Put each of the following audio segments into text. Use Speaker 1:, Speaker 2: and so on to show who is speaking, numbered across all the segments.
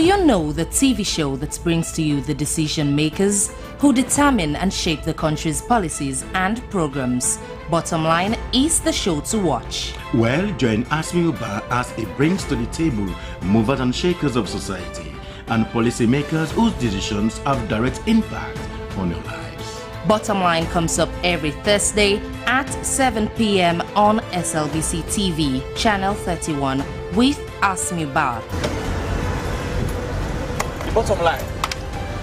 Speaker 1: you know the TV show that brings to you the decision makers who determine and shape the country's policies and programs? Bottom Line is the show to watch.
Speaker 2: Well, join Asmi Uba as it brings to the table movers and shakers of society and policymakers whose decisions have direct impact on your lives.
Speaker 1: Bottom Line comes up every Thursday at 7 p.m. on Slbc TV, channel 31, with Asmi Uba.
Speaker 3: Bottom Line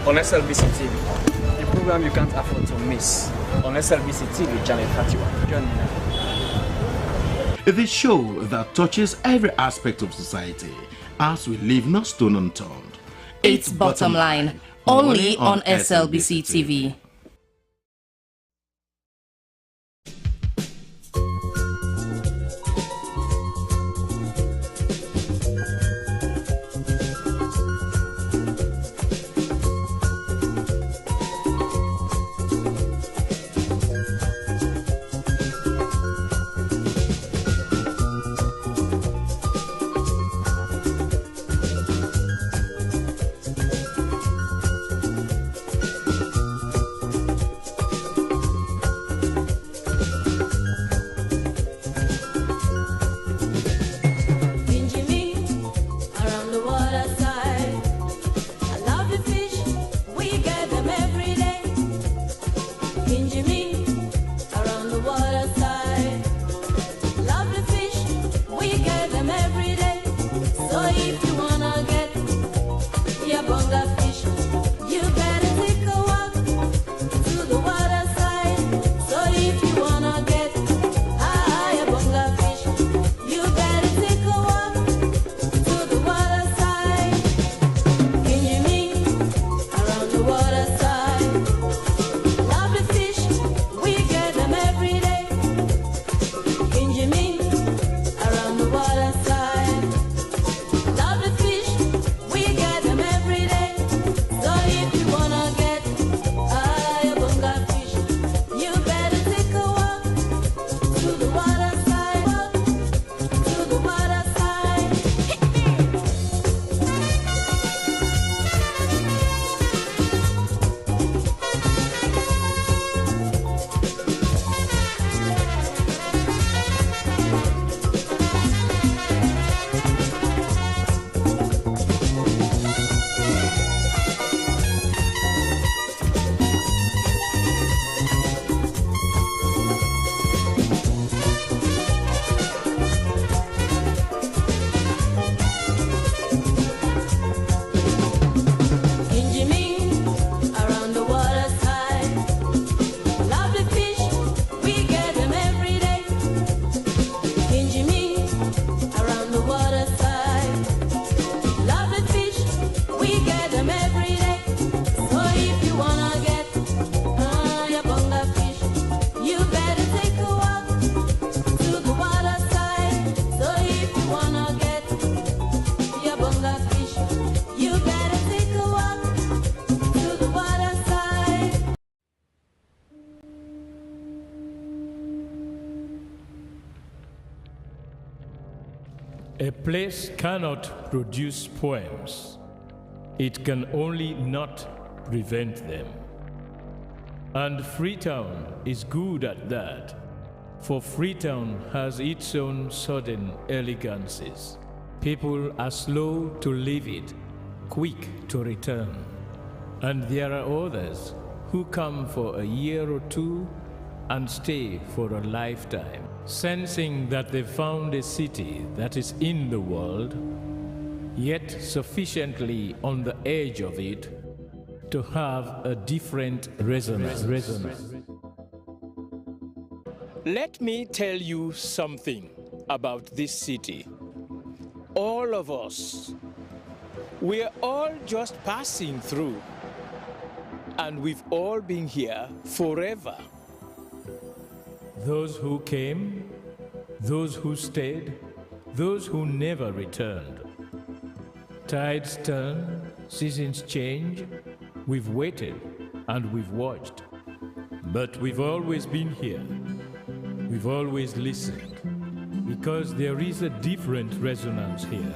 Speaker 3: on Slbc TV, the program you can't afford to miss on Slbc TV, channel 31. Join me now.
Speaker 2: The show that touches every aspect of society as we leave no stone unturned.
Speaker 1: It's Bottom Line, only on Slbc TV.
Speaker 4: A place cannot produce poems. It can only not prevent them. And Freetown is good at that, for Freetown has its own sudden elegances. People are slow to leave it, quick to return. And there are others who come for a year or two and stay for a lifetime, sensing that they found a city that is in the world, yet sufficiently on the edge of it to have a different resonance. Let me tell you something about this city. All of us, we're all just passing through, and we've all been here forever. Those who came, those who stayed, those who never returned. Tides turn, seasons change. We've waited and we've watched. But we've always been here. We've always listened, because there is a different resonance here.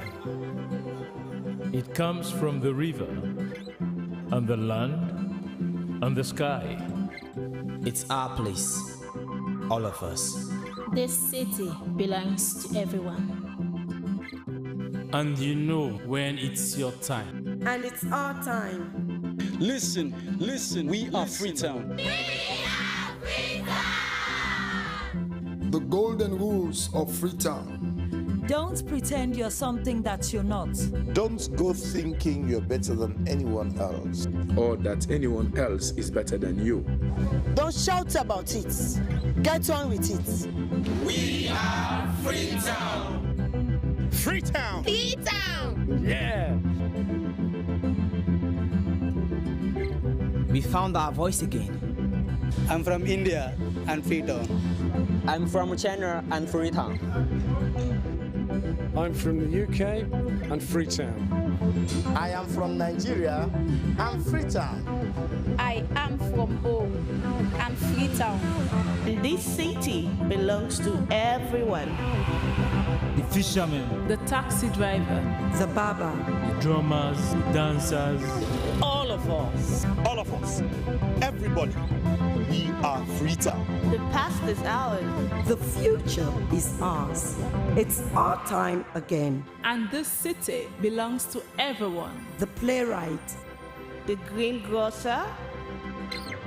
Speaker 4: It comes from the river, and the land, and the sky.
Speaker 5: It's our place, all of us.
Speaker 6: This city belongs to everyone.
Speaker 7: And you know when it's your time.
Speaker 8: And it's our time.
Speaker 7: Listen, we are Freetown.
Speaker 9: The golden rules of Freetown.
Speaker 10: Don't pretend you're something that you're not.
Speaker 11: Don't go thinking you're better than anyone else.
Speaker 12: Or that anyone else is better than you.
Speaker 8: Don't shout about it. Get on with it.
Speaker 5: We are Freetown.
Speaker 11: Freetown!
Speaker 8: Freetown!
Speaker 5: Yeah! We found our voice again.
Speaker 13: I'm from India and Freetown.
Speaker 5: I'm from China and Freetown.
Speaker 14: I'm from the UK and Freetown.
Speaker 11: I am from Nigeria and Freetown.
Speaker 15: I am from home and Freetown.
Speaker 8: This city belongs to everyone.
Speaker 7: The fishermen,
Speaker 16: the taxi driver,
Speaker 10: the barber,
Speaker 7: the drummers, the dancers.
Speaker 8: All of us.
Speaker 11: All of us. Everybody. We are Freetown.
Speaker 8: The past is ours.
Speaker 10: The future is ours. It's our time again.
Speaker 16: And this city belongs to everyone.
Speaker 10: The playwright,
Speaker 8: the greengrocer,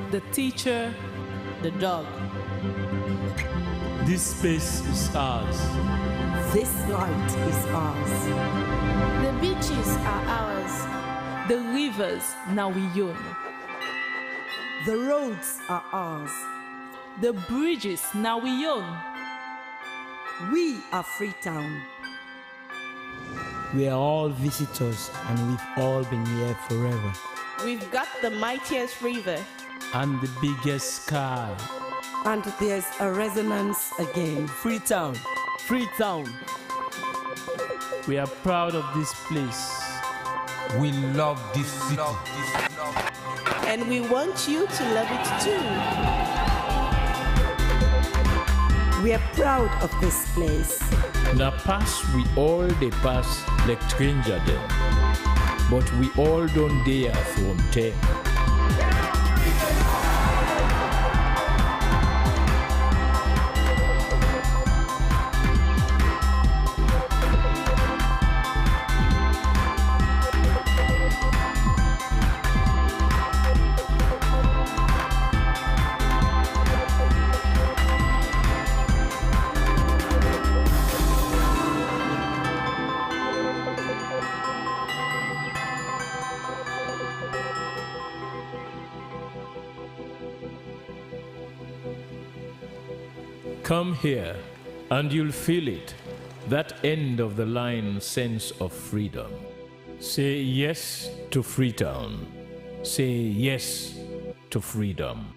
Speaker 16: the teacher,
Speaker 8: the dog.
Speaker 7: This space is ours.
Speaker 10: This light is ours.
Speaker 15: The beaches are ours.
Speaker 16: The rivers now we own.
Speaker 10: The roads are ours.
Speaker 16: The bridges now we own.
Speaker 10: We are Freetown.
Speaker 5: We are all visitors and we've all been here forever.
Speaker 8: We've got the mightiest river.
Speaker 7: And the biggest sky.
Speaker 10: And there's a resonance again.
Speaker 5: Freetown. Freetown.
Speaker 7: We are proud of this place.
Speaker 5: We love this city.
Speaker 8: And we want you to love it too.
Speaker 10: We are proud of this place.
Speaker 4: Now pass we all they pass like stranger them, but we all don't dare from them. Come here, and you'll feel it, that end of the line sense of freedom. Say yes to Freetown. Say yes to freedom.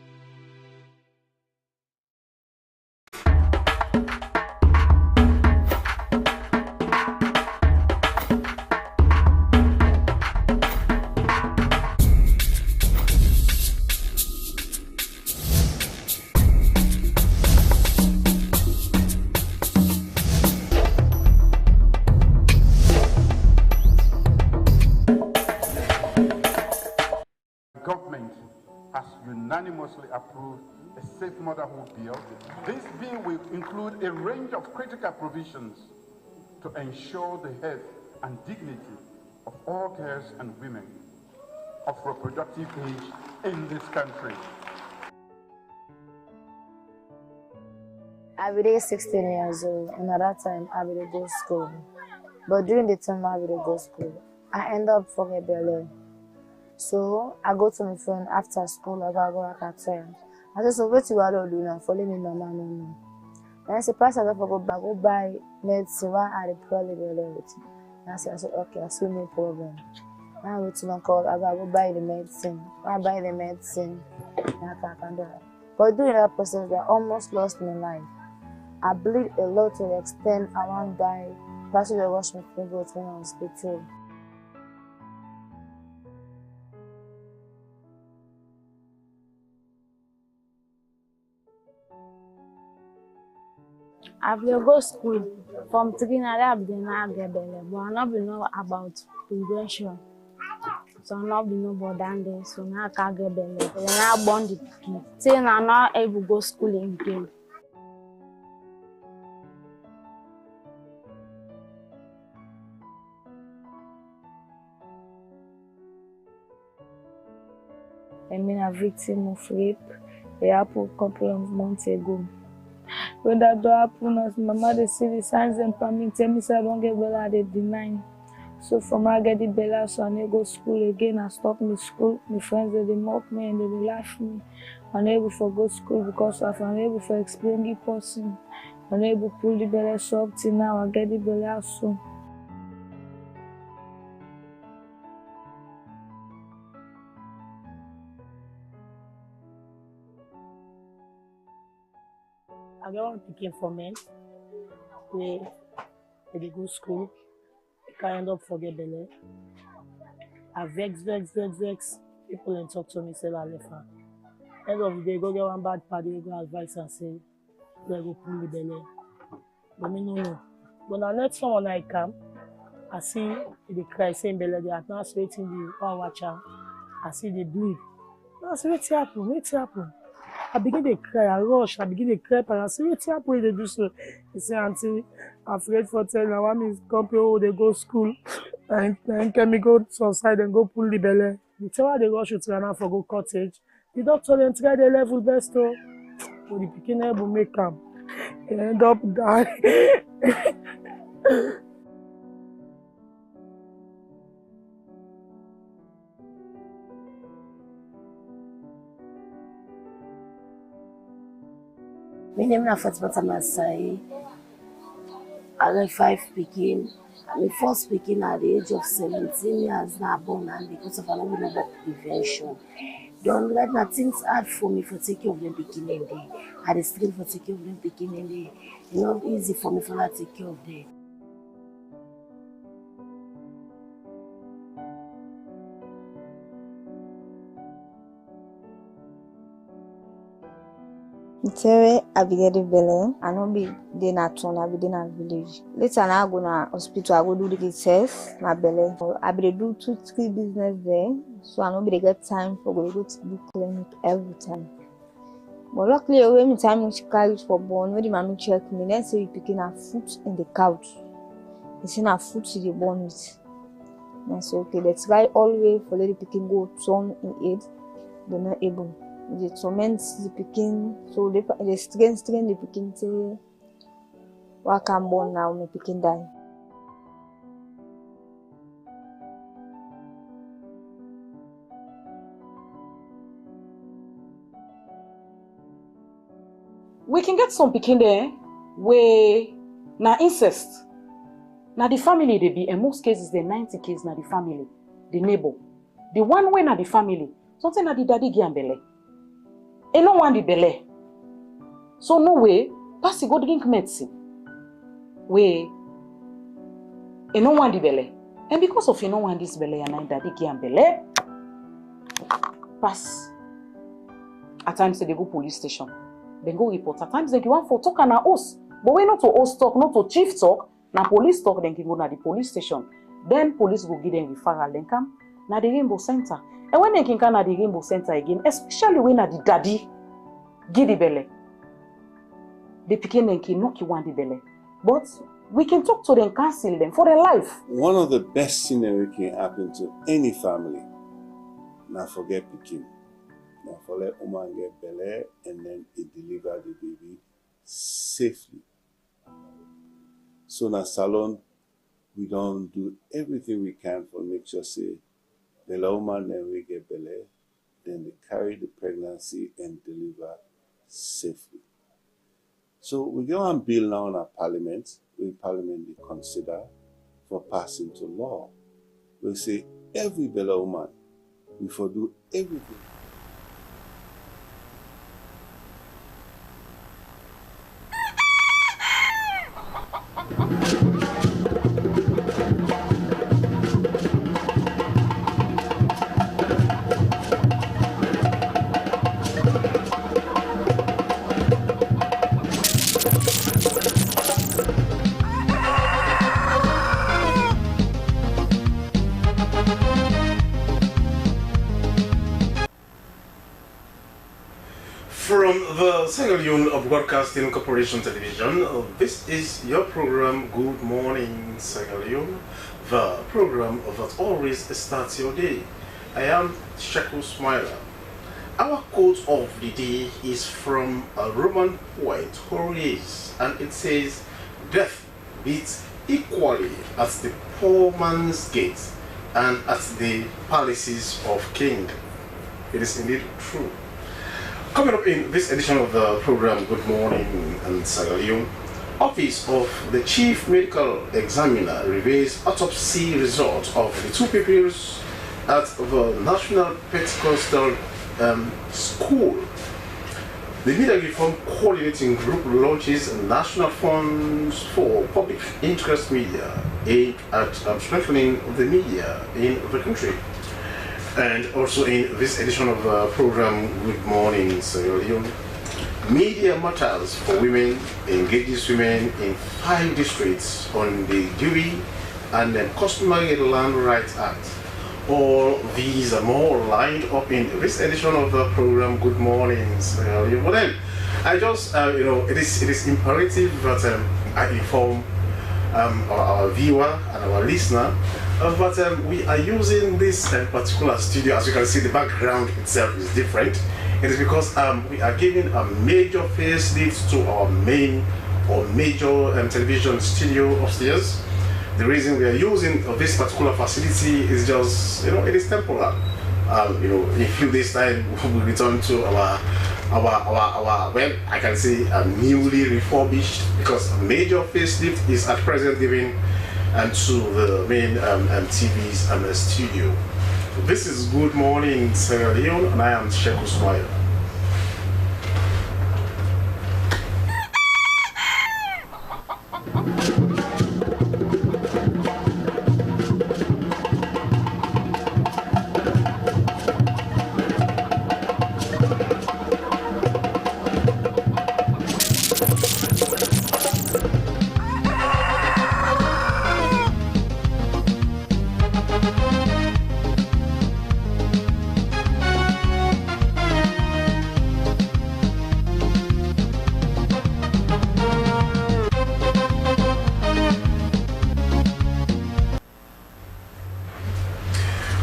Speaker 17: Unanimously approved a safe motherhood bill. This bill will include a range of critical provisions to ensure the health and dignity of all girls and women of reproductive age in this country.
Speaker 18: I was 16 years old, and at that time I would go to school. But during the time I would go to school, I ended up falling belly. So I go to my friend after school, I go back at time. I said, so what you want to do now? Follow me, no. And I said, Pastor, I go back, go buy medicine, why are the probably belly? And I said, okay, I see no problem. I went to my call, I go buy the medicine. When I buy the medicine, I can't do it. But during that process, I almost lost my life. I bleed a lot to the extent I want to die. Pastor, they washed my fingers when I was in hospital. I will go to school from 3 and a half, then I get belly, but I don't know about prevention. So now be no more than there. So now I can't get belly. Then I born the pikin. Say now not able to go school again. I mean a victim of rape. It happened a couple of months ago. When that door happened, my mother see the signs and permit tell me say I don't get belly, they deny. So from I get the belly, so I need to go school again. I stop me school. My friends they mock me and they laugh me. I'm able to go school because I'm unable to explain the person. I'm able to pull the belly so up till now I get the belly out soon. I get one picking for men. They go school. I end up forget belly. I vex. People and talk to me, say I left her. End of the day, go get one bad party, go advice and say, they go pull the belly. But me no know. When I let someone I come, I see they cry, saying belly, they are not waiting the power watcher. I see they bleed. I say, what's happen? I begin to cry, I rush, I begin to cry, and I say, what's happening? They do so. He say, auntie, I'm afraid for telling her, one is company, they go school, and can me go to outside and go pull the belly. The tell her they rush to Ghana for go cottage. The doctor then try the level best, but the beginner will make come. He end up dying.
Speaker 19: My name is Fatima Masai. I got 5 pikin. My first pikin at the age of 17 years now born, and because of another prevention. Don't let my things hard for me for taking of them beginning day. I had a stream for taking of them beginning day. It's not easy for me for that take care of them.
Speaker 20: Tere I be get the belly. I no be dey na town, I be dey na village. Later I go na hospital, I go do the test, my belly. I be dey do 2-3 business there, so I no be dey get time for go to the clinic every time. But luckily, when me time she carry for born, when the mommy check me, then say you picking her foot in the couch. He say her foot she dey born with. And I say okay, let's try all the way for let the picking go turn in aid. They're not able. They torment the picking, so they strain the picking till what can born now, my picking die.
Speaker 21: We can get some picking there where na incest. Na the family they be, in most cases the 90 cases na the family, the neighbor. The one way na the family, something na the daddy gi and belle. E no want the belle. So no way, pass go drink medicine. Way, e no want the belle. And because of you no want this belle and daddy gi and belle, pass. At times they go police station. They go report. At times they go want for talk and a host. But when not to host talk, not to chief talk, na police talk, then can go na the police station. Then police will give them referral, then come na the Rainbow Center. And when they can come at the Rainbow Center again, especially when the daddy give the belly, the pikin then can knock you want the belly. But we can talk to them, counsel them for their life.
Speaker 22: One of the best things that can happen to any family, now forget pikin. Now for let woman get belly and then it deliver the baby safely. So na salon, we don't do everything we can for make sure say the woman then we get belly, then they carry the pregnancy and deliver safely. So we go and bill now in our parliament. We parliament they consider for passing to law. We say every belly woman, we for do everything.
Speaker 2: From the Sierra Leone Broadcasting Corporation television, this is your program, Good Morning Sierra Leone, the program that always starts your day. I am Sheku Smiler. Our quote of the day is from a Roman poet, Horace, and it says, "Death beats equally at the poor man's gate and at the palaces of king." It is indeed true. Coming up in this edition of the program, Good Morning and Sierra Leone, Office of the Chief Medical Examiner reveals autopsy result of the two pupils at the National Pentecostal School. The Media Reform Coordinating Group launches National Funds for Public Interest Media aimed at strengthening the media in the country. And also in this edition of the program, Good Morning Sierra Leone, Media Matters for Women engages women in 5 districts on the Dewey and the Customary Land Rights Act. All these are more lined up in this edition of the program, Good Morning Sierra Leone. But then, I just, it is imperative that I inform our viewer and our listener but we are using this particular studio. As you can see, the background itself is different. It is because we are giving a major facelift to our main or major television studio upstairs. The reason we are using this particular facility is just, it is temporal. In a few days' time, we will return to our well, I can say newly refurbished, because a major facelift is at present given and to the main TV's and the studio. This is Good Morning Sierra Leone, and I am Sheku Smile.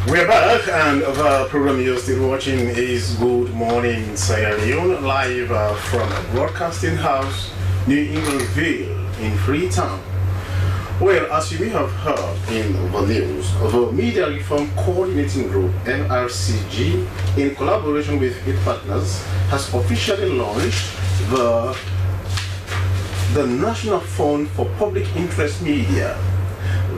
Speaker 2: We're back, and the program you're still watching is Good Morning Sierra Leone, live from a broadcasting house, New Englandville in Freetown. Well, as you may have heard in the news, the Media Reform Coordinating Group, MRCG, in collaboration with its partners, has officially launched the National Fund for Public Interest Media.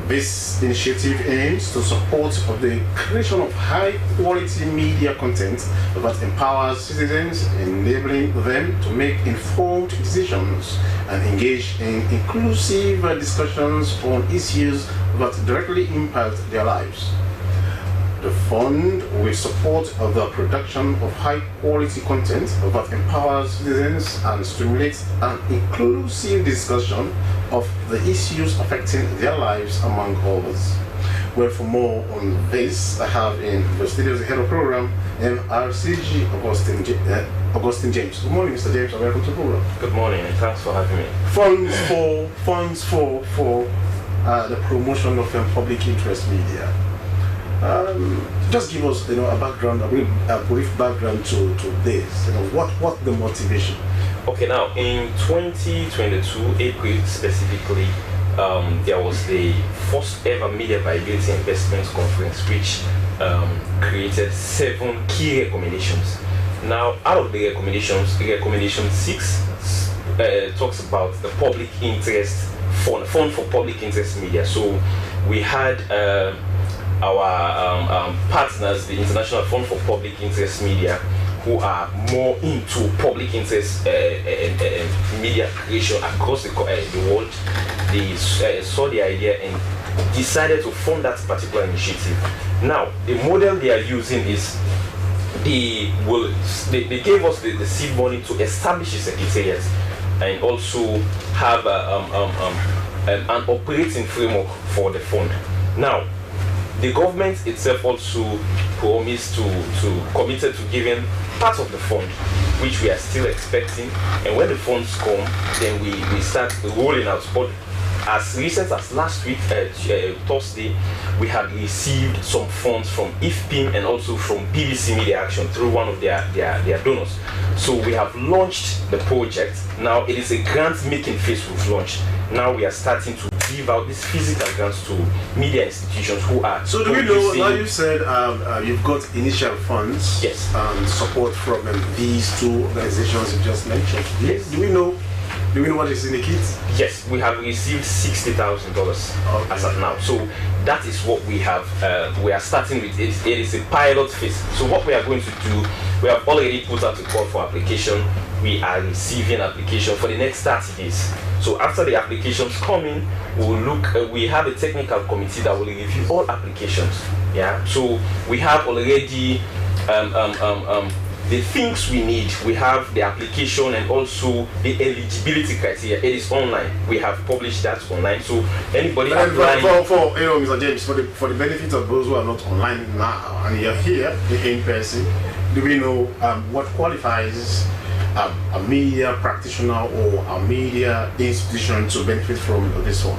Speaker 2: This initiative aims to support the creation of high-quality media content that empowers citizens, enabling them to make informed decisions and engage in inclusive discussions on issues that directly impact their lives. The fund will support the production of high-quality content that empowers citizens and stimulates an inclusive discussion of the issues affecting their lives, among others. Well, for more on this, I have in the studio the head of program, MRCG, Augustine James. Good morning, Mr. James, and welcome to the program.
Speaker 3: Good morning, and thanks for having me.
Speaker 2: Funds for the promotion of public interest media. Just give us, a background, a brief background to this. What the motivation?
Speaker 3: Okay, now in 2022, April specifically, there was the first ever Media Viability Investments Conference, which created 7 key recommendations. Now, out of the recommendations, recommendation 6 talks about the public interest fund for public interest media. So we had our partners, the International Fund for Public Interest Media, who are more into public interest media creation across the world. They saw the idea and decided to fund that particular initiative. Now, the model they are using is they gave us the seed money to establish a secretariat and also have an operating framework for the fund. Now, the government itself also promised committed to giving part of the fund, which we are still expecting. And when the funds come, then we start rolling out. But as recent as last week, Thursday, we had received some funds from IFPIM and also from BBC Media Action through one of their donors. So we have launched the project. Now it is a grant-making phase we've launched. Now we are starting to give out these physical grants to media institutions who are.
Speaker 2: So do we know, now you said you've got initial funds,
Speaker 3: yes,
Speaker 2: and support from these two organizations you just mentioned.
Speaker 3: Yes.
Speaker 2: Do we know what is in the kit?
Speaker 3: Yes, we have received $60,000 as of now. So that is what we have. We are starting with it. It is a pilot phase. So what we are going to do, we have already put out a call for application. We are receiving application for the next 30 days. So after the applications come in, we'll look. We have a technical committee that will review all applications. Yeah. So we have already the things we need. We have the application and also the eligibility criteria. It is online. We have published that online. So anybody applying.
Speaker 2: For Mr. James, for the benefit of those who are not online now and you're here in person, do we know what qualifies a media practitioner or a media institution to benefit from this one?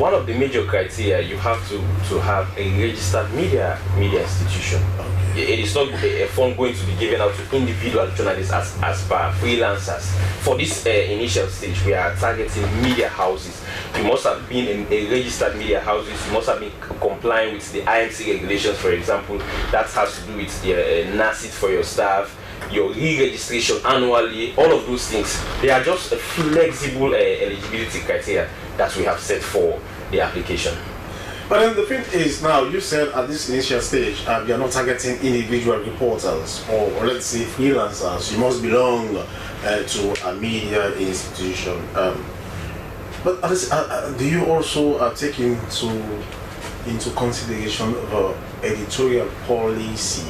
Speaker 3: One of the major criteria, you have to have a registered media institution. Okay. It is not a fund going to be given out to individual journalists as per freelancers. For this initial stage, we are targeting media houses. You must have been in a registered media houses. You must have been complying with the IMC regulations, for example. That has to do with the NACIT for your staff, your re-registration annually, all of those things. They are just a flexible eligibility criteria that we have set for the application.
Speaker 2: But then the thing is, now you said at this initial stage, you are not targeting individual reporters or let's say freelancers. You must belong to a media institution. But do you also take into consideration the editorial policies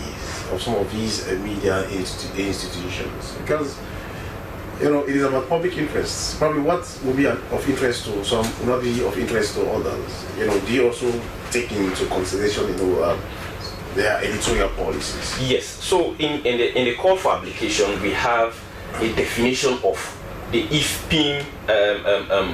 Speaker 2: of some of these media institutions? Because it is about public interests. Probably what will be of interest to some will not be of interest to others. Do you also take into consideration their editorial policies?
Speaker 3: Yes. So in the call for application, we have a definition of the IFPIM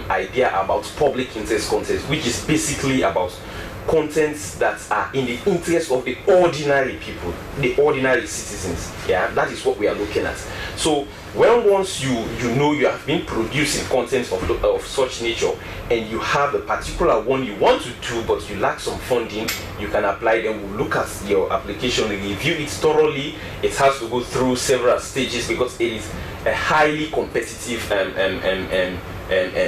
Speaker 3: idea about public interest content, which is basically about contents that are in the interest of the ordinary people, the ordinary citizens. Yeah, that is what we are looking at. So once you know you have been producing content of such nature and you have a particular one you want to do but you lack some funding, you can apply. Then we'll look at your application, review it thoroughly. It has to go through several stages because it is a highly competitive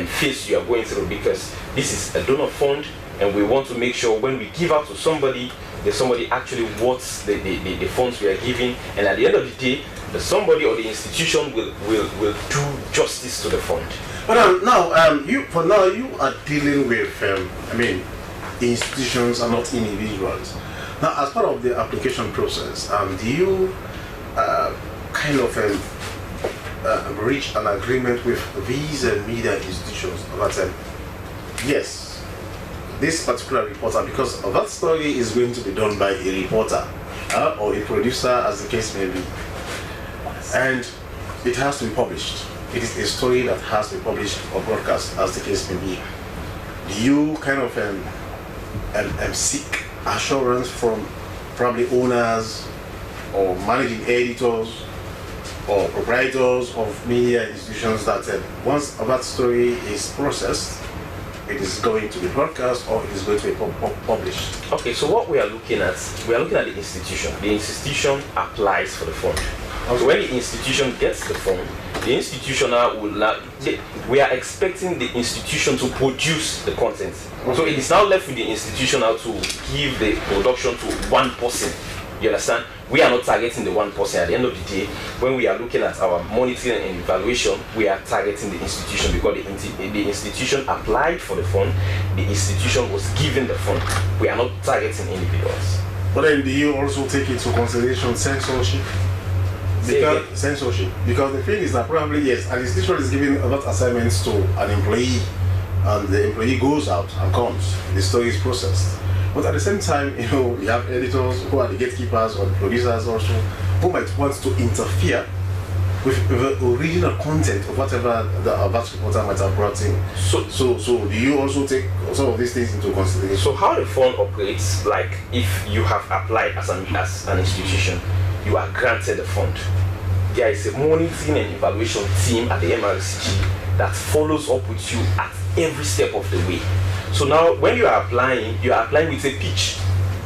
Speaker 3: phase you are going through, because this is a donor fund and we want to make sure when we give out to somebody, that somebody actually worth the funds we are giving, and at the end of the day, the somebody or the institution will do justice to the fund.
Speaker 2: But now you are dealing with institutions and not individuals. Now, as part of the application process, do you reach an agreement with these media institutions that yes, this particular reporter, because that story is going to be done by a reporter or a producer, as the case may be, and it has to be published. It is a story that has to be published or broadcast, as the case may be. Do you seek assurance from probably owners or managing editors or proprietors of media institutions that once that story is processed, it is going to be broadcast or it is going to be published?
Speaker 3: Okay, so what we are looking at the institution. The institution applies for the fund. Okay. So when the institution gets the fund, the institution we are expecting the institution to produce the content. Okay. So it is now left with the institution now to give the production to one person. You understand? We are not targeting the one person. At the end of the day, when we are looking at our monitoring and evaluation, we are targeting the institution because the institution applied for the fund, the institution was given the fund. We are not targeting individuals.
Speaker 2: But then do you also take into consideration censorship? Because the thing is that probably yes, an institution is giving a lot of assignments to an employee and the employee goes out and comes. The story is processed. But at the same time, you know, you have editors who are the gatekeepers or the producers also, who might want to interfere with the original content of whatever the advert reporter might have brought in. So do you also take some of these things into consideration?
Speaker 3: So how the fund operates, like if you have applied as an institution, you are granted a fund. There is a monitoring and evaluation team at the MRCG that follows up with you at every step of the way. So now when you are applying with a pitch.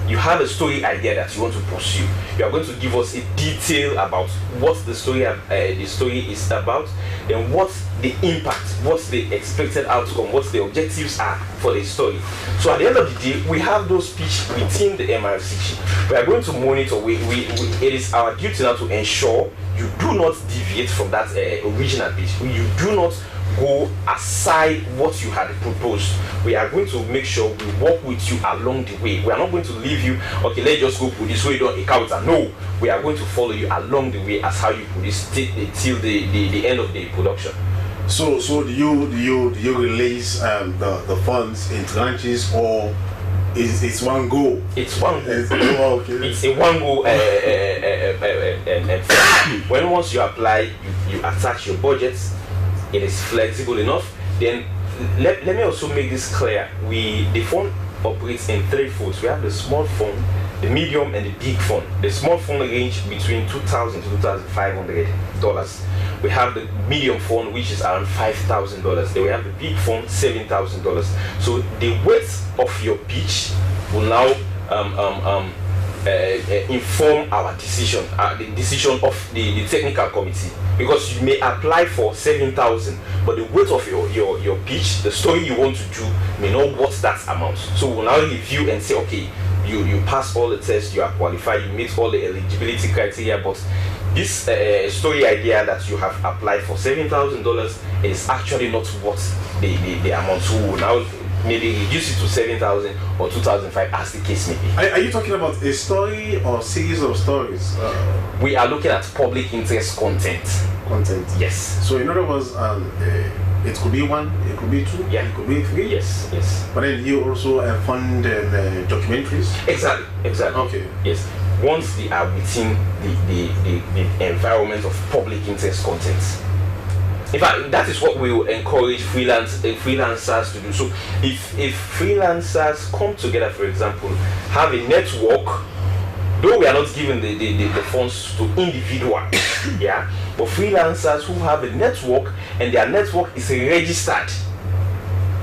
Speaker 3: You have a story idea that you want to pursue. You are going to give us a detail about what the story is about, then what's the impact, what's the expected outcome, what the objectives are for the story. So at the end of the day, we have those pitch within the MRCG. We are going to monitor. It is our duty now to ensure you do not deviate from that original pitch. You do not go aside what you had proposed. We are going to make sure we work with you along the way. We are not going to leave you, okay, let's just go put this way, don't encounter. No, we are going to follow you along the way as how you put this till the end of the production.
Speaker 2: So do you release the funds in tranches, or it's one go?
Speaker 3: It's one go.
Speaker 2: Okay.
Speaker 3: It's a one go. When once you apply, you attach your budgets. It is flexible enough. Then let me also make this clear. The fund operates in three folds. We have the small fund, the medium, and the big fund. The small fund range between $2,000 to $2,500. We have the medium fund, which is around $5,000. Then we have the big fund, $7,000. So the weight of your pitch will now inform our decision, the decision of the technical committee, because you may apply for 7,000, but the weight of your pitch, the story you want to do, may not worth that amount. So we'll now review and say, okay, you pass all the tests, you are qualified, you meet all the eligibility criteria, but this story idea that you have applied for $7,000 is actually not worth the amount. So we'll now maybe reduce it to 7,000 or 2,500 as the case may be.
Speaker 2: Are you talking about a story or series of stories?
Speaker 3: We are looking at public interest content. Yes.
Speaker 2: So in other words, it could be one, it could be two,
Speaker 3: yeah,
Speaker 2: it could be three.
Speaker 3: Yes.
Speaker 2: But then you also fund documentaries.
Speaker 3: Exactly.
Speaker 2: Okay.
Speaker 3: Yes. Once they are within the environment of public interest content. In fact, that is what we will encourage freelancers to do. So if freelancers come together, for example, have a network, though we are not giving the funds to individuals, yeah, but freelancers who have a network and their network is registered,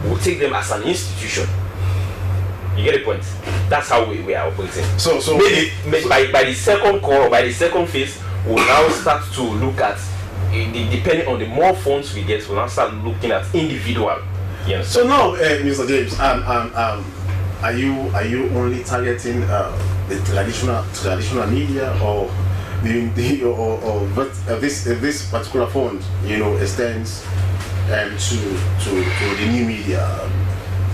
Speaker 3: we'll take them as an institution. You get the point? That's how we are operating. So maybe by the second call or by the second phase, we'll now start to look at, depending on the more funds we get, we'll now start looking at individual. Yes.
Speaker 2: So now, Mr. James, are you only targeting the traditional media, or this particular fund, extends to the new media?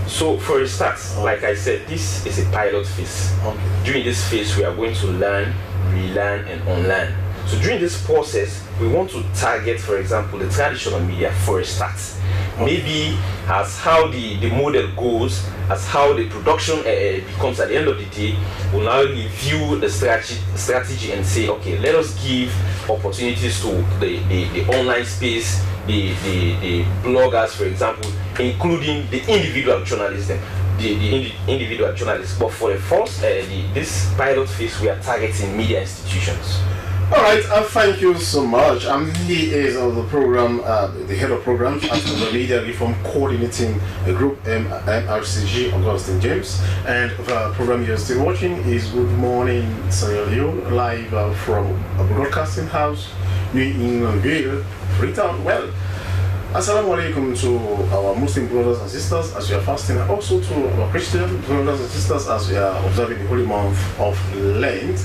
Speaker 3: So for a start, like I said, this is a pilot phase. Okay. During this phase, we are going to learn, relearn, and unlearn. So during this process, we want to target, for example, the traditional media for a start. Maybe as how the model goes, as how the production becomes at the end of the day, we'll now review the strategy and say, okay, let us give opportunities to the online space, the bloggers, for example, including the individual journalists. The individual journalists. But for the first, this pilot phase, we are targeting media institutions.
Speaker 2: All right, thank you so much. He is of the program, the head of programs at the Media Reform Coordinating Group, MRCG, Augustine James. And the program you're still watching is Good Morning Sierra Leone, live from a broadcasting house, New England, Freetown. Well, Assalamu alaikum to our Muslim brothers and sisters as we are fasting, and also to our Christian brothers and sisters as we are observing the holy month of Lent.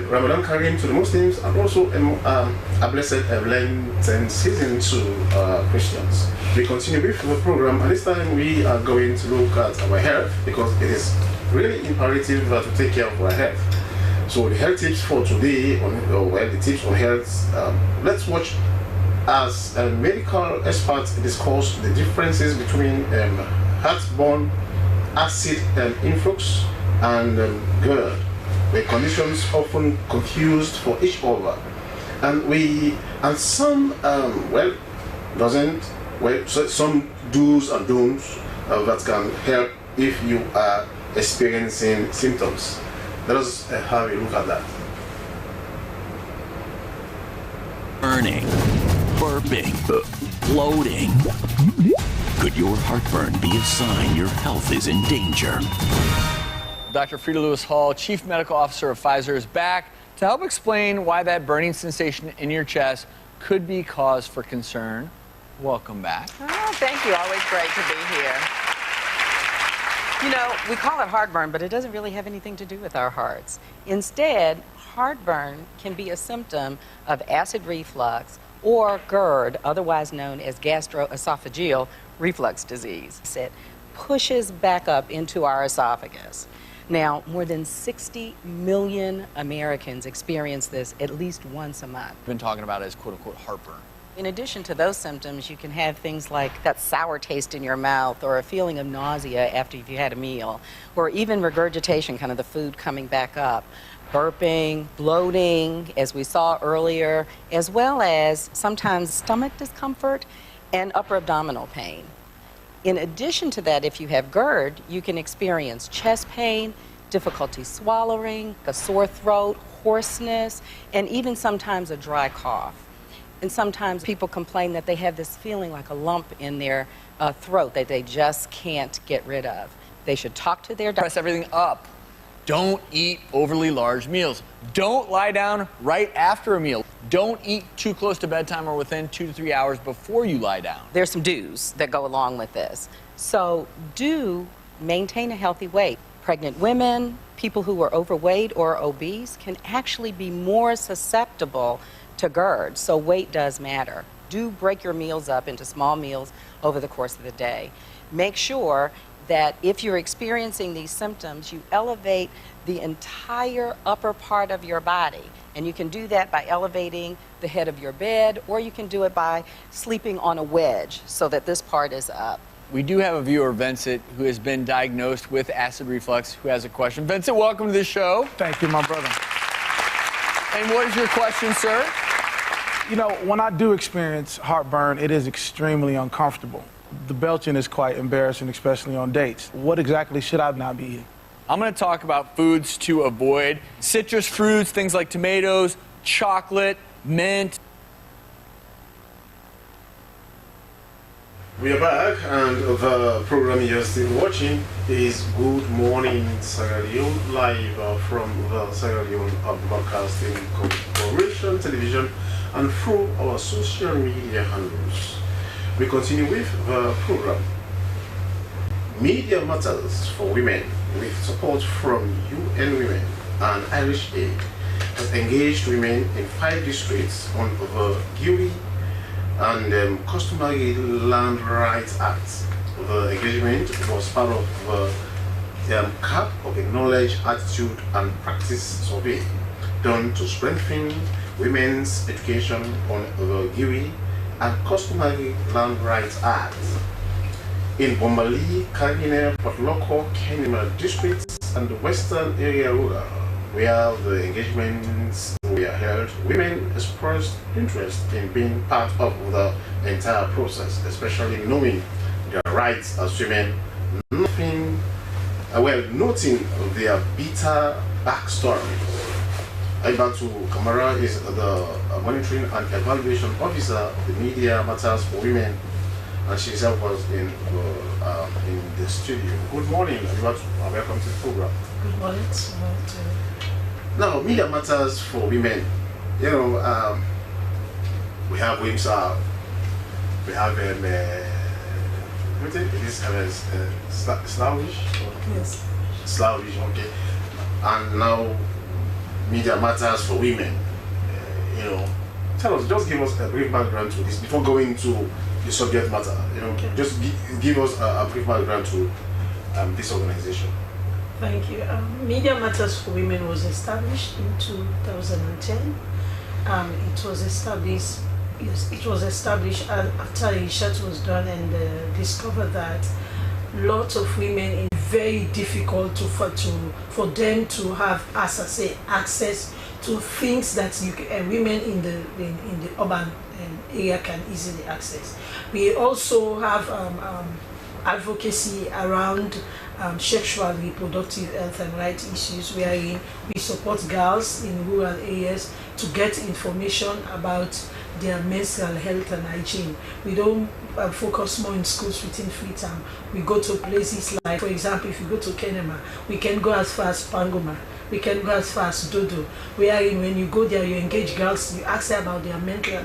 Speaker 2: Ramadan Kareem to the Muslims, and also a blessed Lenten season to Christians. We continue with the program, and this time we are going to look at our health, because it is really imperative to take care of our health. So the health tips for today, the tips on health, let's watch as a medical expert discuss the differences between heart-borne acid influx and GERD, where conditions often confused for each other. And some, some do's and don'ts that can help if you are experiencing symptoms. Let us have a look at that.
Speaker 1: Burning, burping, bloating. Could your heartburn be a sign your health is in danger?
Speaker 6: Dr. Frida Lewis Hall, Chief Medical Officer of Pfizer, is back to help explain why that burning sensation in your chest could be cause for concern. Welcome back.
Speaker 23: Oh, thank you. Always great to be here. You know, we call it heartburn, but it doesn't really have anything to do with our hearts. Instead, heartburn can be a symptom of acid reflux or GERD, otherwise known as gastroesophageal reflux disease. It pushes back up into our esophagus. Now, more than 60 million Americans experience this at least once a month.
Speaker 6: We've been talking about it as quote-unquote heartburn.
Speaker 23: In addition to those symptoms, you can have things like that sour taste in your mouth or a feeling of nausea after you've had a meal, or even regurgitation, kind of the food coming back up, burping, bloating, as we saw earlier, as well as sometimes stomach discomfort and upper abdominal pain. In addition to that, if you have GERD, you can experience chest pain, difficulty swallowing, a sore throat, hoarseness, and even sometimes a dry cough. And sometimes people complain that they have this feeling like a lump in their throat that they just can't get rid of. They should talk to their doctor.
Speaker 6: Press everything up. Don't eat overly large meals. Don't lie down right after a meal. Don't eat too close to bedtime or within 2 to 3 hours before you lie down.
Speaker 23: There's some do's that go along with this. So do maintain a healthy weight. Pregnant women, people who are overweight or obese can actually be more susceptible to GERD, so weight does matter. Do break your meals up into small meals over the course of the day. Make sure that if you're experiencing these symptoms, you elevate the entire upper part of your body. And you can do that by elevating the head of your bed, or you can do it by sleeping on a wedge so that this part is up.
Speaker 6: We do have a viewer, Vincent, who has been diagnosed with acid reflux, who has a question. Vincent, welcome to the show.
Speaker 24: Thank you, my brother.
Speaker 6: And what is your question, sir?
Speaker 24: You know, when I do experience heartburn, it is extremely uncomfortable. The belching is quite embarrassing, especially on dates. What exactly should I not be eating?
Speaker 6: I'm going to talk about foods to avoid. Citrus fruits, things like tomatoes, chocolate, mint.
Speaker 2: We are back, and the program you're still watching is Good Morning Sierra Leone, live from the Sierra Leone Broadcasting Corporation television and through our social media handles. We continue with the program. Media Matters for Women, with support from UN Women and Irish Aid, has engaged women in 5 districts on the GUI and Customary Land Rights Act. The engagement was part of the CAP of a Knowledge, Attitude and Practice survey done to strengthen women's education on the GUI and Customary Land Rights Act. In Bombali, Carabiner, Potloko, Kenema districts and the western area rural, where the engagements were held, women expressed interest in being part of the entire process, especially knowing their rights as women, noting their bitter backstories. Aibatu Kamara is the Monitoring and Evaluation Officer of the Media Matters for Women, and she herself was in the studio. Good morning, Aibatu, and welcome to the program.
Speaker 25: Good morning.
Speaker 2: Now, Media Matters for Women. You know, we have WIMSA, we have Slavish?
Speaker 25: Yes.
Speaker 2: Slavish, okay. And now, Media Matters for Women. You know, tell us, just give us a brief background to this before going to the subject matter. You know, okay. Just give us a brief background to this organization.
Speaker 25: Thank you. Media Matters for Women was established in 2010. It was established after a research was done and discovered that lots of women in very difficult for them to have, as I say, access to things that women in the urban area can easily access. We also have advocacy around sexual reproductive health and rights issues, wherein we support girls in rural areas to get information about their menstrual health and hygiene. We don't focus more in schools within Freetown. We go to places like, for example, if you go to Kenema, we can go as far as Pangoma, we can go as far as Dodo, wherein when you go there, you engage girls, you ask them about their menstrual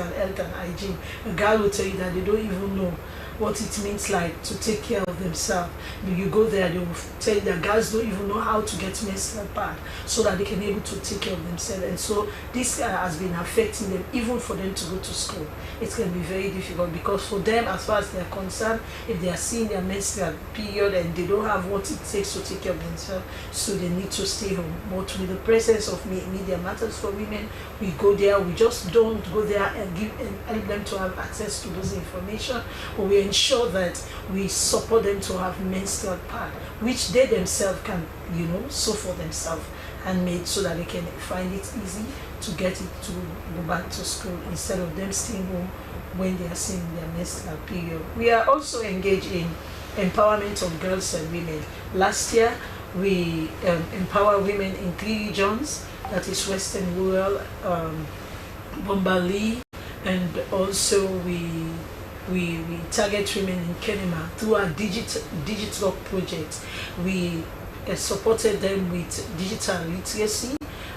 Speaker 25: health and hygiene. A girl will tell you that they don't even know what it means like to take care of themselves. You go there, they will tell you that girls don't even know how to get menstrual pad so that they can be able to take care of themselves. And so this has been affecting them, even for them to go to school. It's going to be very difficult because for them, as far as they are concerned, if they are seeing their menstrual period and they don't have what it takes to take care of themselves, so they need to stay home. But with the presence of Media Matters for Women, we go there. We just don't go there and help them to have access to those information, but we ensure that we support them to have menstrual pad, which they themselves can, sew for themselves and made, so that they can find it easy to get it to go back to school instead of them staying home when they are seeing their menstrual period. We are also engaged in empowerment of girls and women. Last year, we empower women in 3 regions, that is Western Rural, Bombali, and also we target women in Kenema through our digital project. We supported them with digital literacy,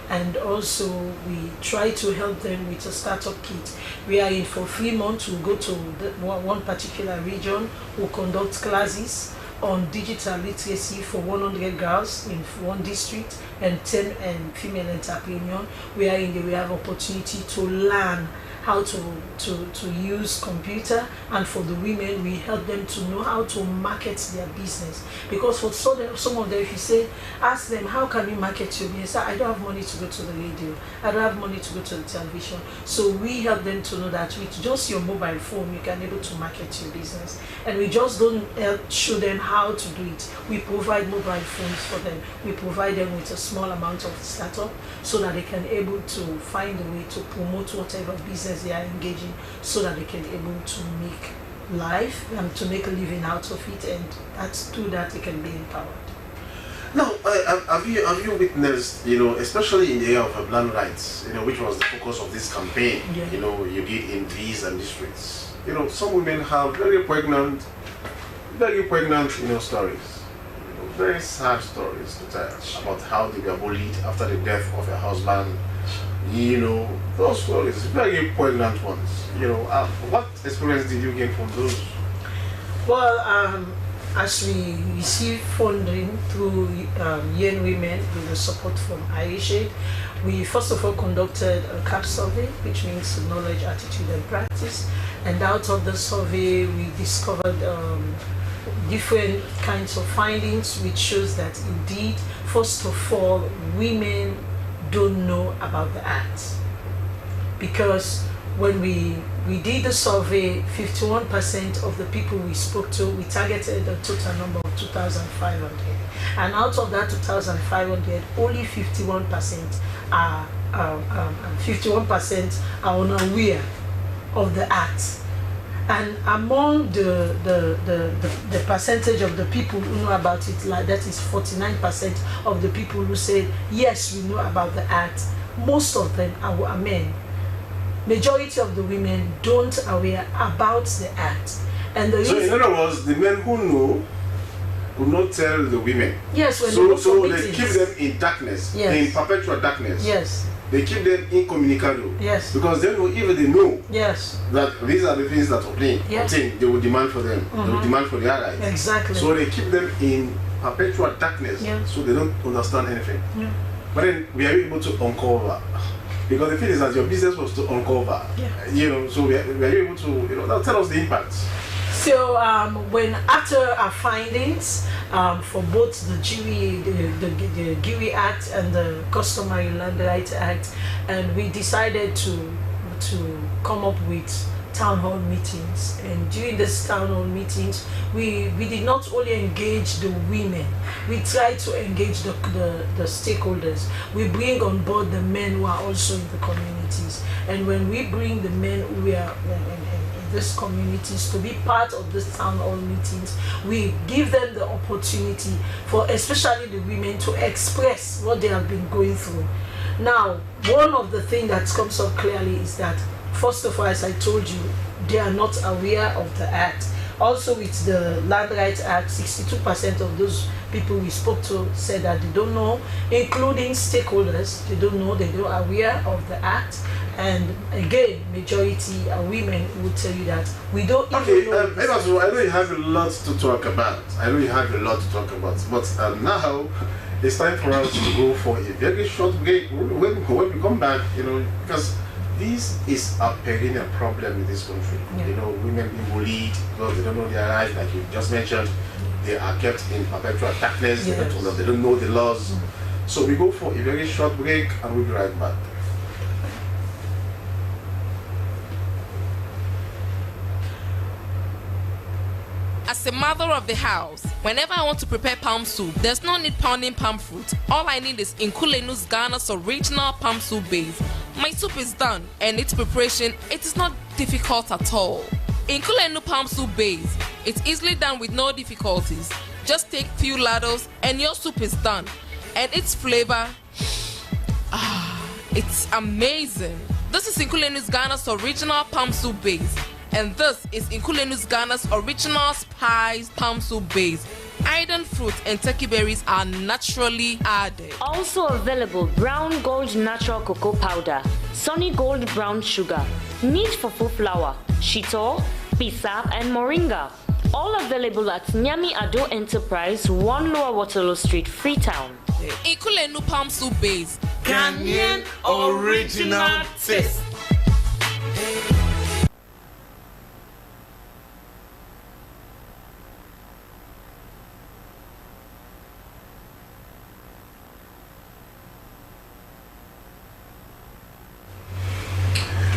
Speaker 25: and also we try to help them with a startup kit. We are in for 3 months. We'll go to one particular region, we'll conduct classes on digital literacy for 100 girls in one district and 10 female entrepreneurs, wherein we have opportunity to learn how to use computer, and for the women we help them to know how to market their business. Because for some of them, if you say, ask them, how can you market your business? I don't have money to go to the radio, I don't have money to go to the television. So we help them to know that with just your mobile phone you can be able to market your business. And we just don't show them how to do it. We provide mobile phones for them. We provide them with a small amount of startup so that they can able to find a way to promote whatever business they are engaging, so that they can be able to make life and to make a living out of it, and that's through that they can be empowered.
Speaker 2: Now, have you witnessed, especially in the area of land rights, which was the focus of this campaign, you did in these and districts. Some women have very poignant, stories, very sad stories to tell about how they were bullied after the death of a husband. Those stories, very poignant ones. What experience did you gain from those?
Speaker 25: Well, as we receive funding through Young Women with the support from IHAID, we first of all conducted a CAP survey, which means knowledge, attitude, and practice. And out of the survey, we discovered different kinds of findings, which shows that indeed, first of all, women don't know about the act. Because when we did the survey, 51% of the people we spoke to, we targeted a total number of 2,500. And out of that 2,500, only 51% are unaware of the act. And among the percentage of the people who know about it, like that is 49% of the people who said, yes, we know about the act. Most of them are men. Majority of the women don't aware about the act. And so
Speaker 2: in other words, the men who know will not tell the women.
Speaker 25: Yes, when
Speaker 2: so they keep them in darkness, in perpetual darkness.
Speaker 25: Yes.
Speaker 2: They keep them incommunicado.
Speaker 25: Yes.
Speaker 2: Because then even they know
Speaker 25: yes.
Speaker 2: that these are the things that obtain, they will demand for them. They will demand for their rights.
Speaker 25: Exactly.
Speaker 2: So they keep them in perpetual darkness, so they don't understand anything. But then we are able to uncover. Because the thing is that your business was to uncover. So we are able to, tell us the impact.
Speaker 25: So when after our findings for both the GUI Act and the Customary Land Rights Act, and we decided to come up with town hall meetings, and during this town hall meetings we did not only engage the women, we tried to engage the stakeholders. We bring on board the men who are also in the communities, and when we bring the men who are in these communities to be part of this town hall meetings, we give them the opportunity for especially the women to express what they have been going through. Now, one of the things that comes up clearly is that, first of all, as I told you, they are not aware of the act. Also, with the Land Rights Act, 62% of those people we spoke to said that they don't know, including stakeholders. They don't know, they're not aware of the act. And again, majority are women who will tell you that we don't even know.
Speaker 2: I know you have a lot to talk about. But now it's time for us to go for a very short break. When we come back, because this is a perennial problem in this country.
Speaker 25: Yeah.
Speaker 2: Women being bullied because they don't know their rights, like you just mentioned. They are kept in perpetual darkness.
Speaker 25: Yes.
Speaker 2: They don't know the laws. So we go for a very short break and we'll be right back.
Speaker 9: As a mother of the house, whenever I want to prepare palm soup, there's no need pounding palm fruit. All I need is Nkulenu's Ghana's original palm soup base. My soup is done, and its preparation, it is not difficult at all. Nkulenu palm soup base, it's easily done with no difficulties. Just take few ladles and your soup is done. And its flavor, it's amazing. This is Nkulenu's Ghana's original palm soup base. And this is Nkulenu's Ghana's original spiced palm soup base. Iron fruit and turkey berries are naturally added.
Speaker 11: Also available Brown Gold Natural Cocoa Powder, Sunny Gold Brown Sugar, Neat Fufu Flour, Shito, Pisa, and Moringa. All available at Nyami Ado Enterprise, 1 Lower Waterloo Street, Freetown.
Speaker 9: Nkulenu palm soup base.
Speaker 12: Ghanaian original taste.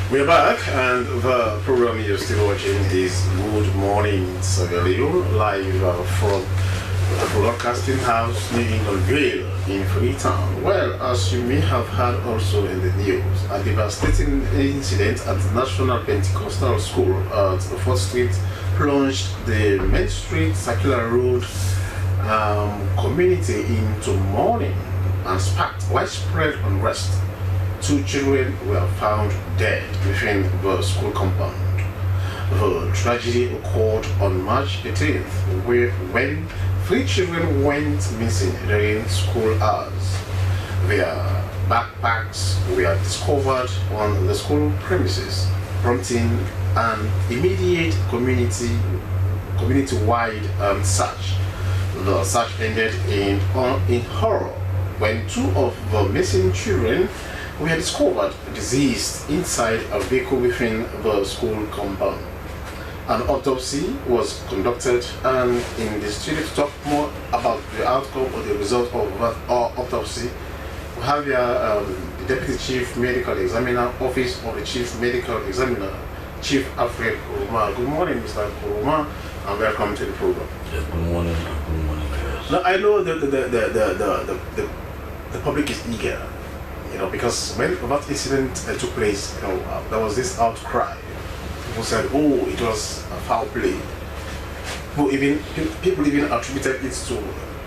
Speaker 2: We're back, and the program you're still watching is Good Morning Sierra Leone, live from the broadcasting house near England Vale in Freetown. Well, as you may have heard also in the news, a devastating incident at the National Pentecostal School at 4th Street plunged the Main Street Circular Road community into mourning and sparked widespread unrest. 2 children were found dead within the school compound. The tragedy occurred on March 18th, when 3 children went missing during school hours. Their backpacks were discovered on the school premises, prompting an immediate community-wide search. The search ended in horror when 2 of the missing children were discovered deceased inside a vehicle within the school compound. An autopsy was conducted, and in the studio to talk more about the outcome or the result of that autopsy, we have here the Deputy Chief Medical Examiner, Office of the Chief Medical Examiner, Chief Alfred Kuruma. Good morning, Mr. Kuruma, and welcome to the program.
Speaker 13: Yes, good morning. Good morning.
Speaker 2: Now, I know the public is eager, because when that incident took place, there was this outcry. People said, "Oh, it was a foul play." People even attributed it to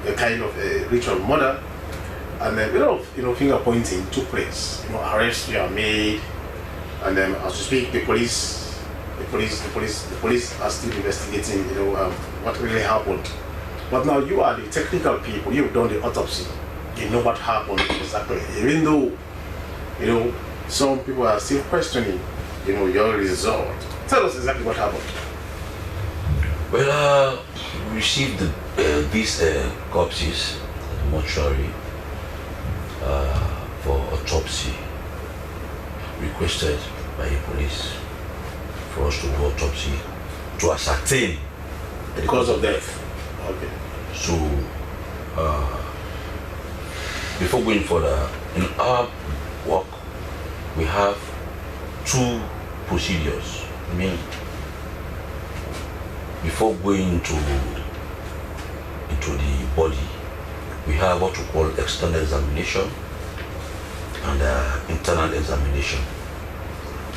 Speaker 2: a kind of a ritual murder, and then finger pointing took place. Arrests were made, and then as we speak, the police are still investigating. What really happened. But now you are the technical people. You've done the autopsy. You know what happened exactly. Even though, some people are still questioning, your result. Tell us exactly what happened.
Speaker 13: Well, we received these corpses at the mortuary for autopsy, requested by the police for us to do autopsy to ascertain
Speaker 2: the cause of death. Okay.
Speaker 13: So, before going further, in our work, we have 2 procedures I mean, before going into the body, we have what we call external examination and internal examination.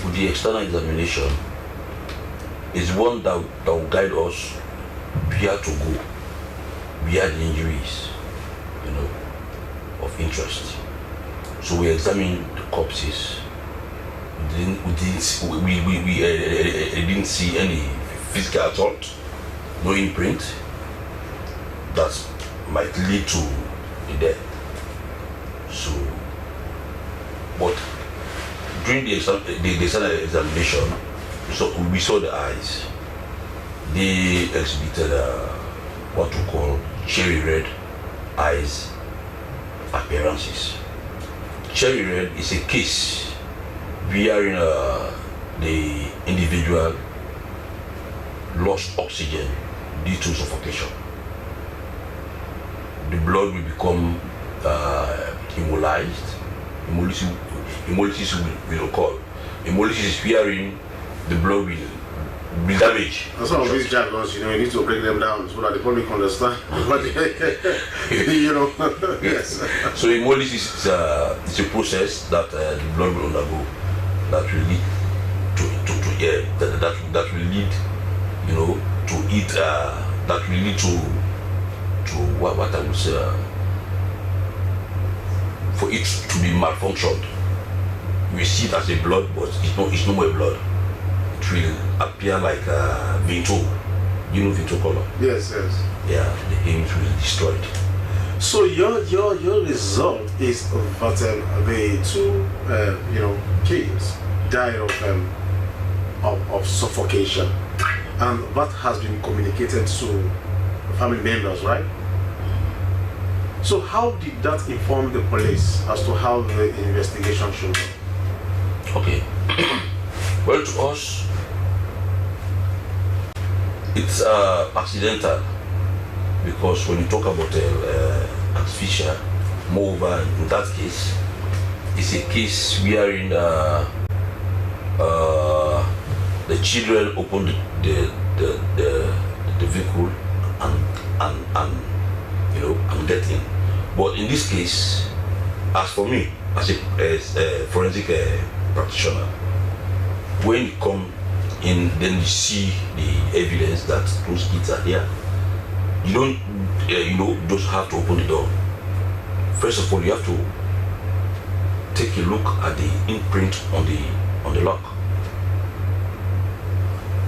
Speaker 13: With the external examination, is one that will guide us where to go, where the injuries, of interest. So we examine the corpses. We didn't see any physical assault, no imprint that might lead to the death. So, but during the external examination, we saw the eyes. They exhibited what we call cherry red eyes appearances. Cherry red is a case wherein the individual lost oxygen due to suffocation. The blood will become hemolyzed. Hemolysis will occur. Hemolysis is wherein the blood will be damaged.
Speaker 2: And some of these jargons, you need to break them down so that the public understand. Yes.
Speaker 13: So hemolysis is a process that the blood will undergo that will lead that will lead, to it. That will lead to what I would say, for it to be malfunctioned. We see it as a blood, but it's no more blood. It will appear like Vinto. You know Vinto color?
Speaker 2: Yes.
Speaker 13: Yeah, the hymns will be destroyed.
Speaker 2: So your result is that the two kids died of suffocation, and that has been communicated to family members, right? So how did that inform the police as to how the investigation should go?
Speaker 13: Okay. Well, to us, it's accidental, because when you talk about artificial, moreover, in that case, it's a case wherein the children opened the vehicle and get in. But in this case, as for me, as a forensic practitioner, when you come in, then you see the evidence that those kids are there. You don't, just have to open the door. First of all, you have to take a look at the imprint on the lock.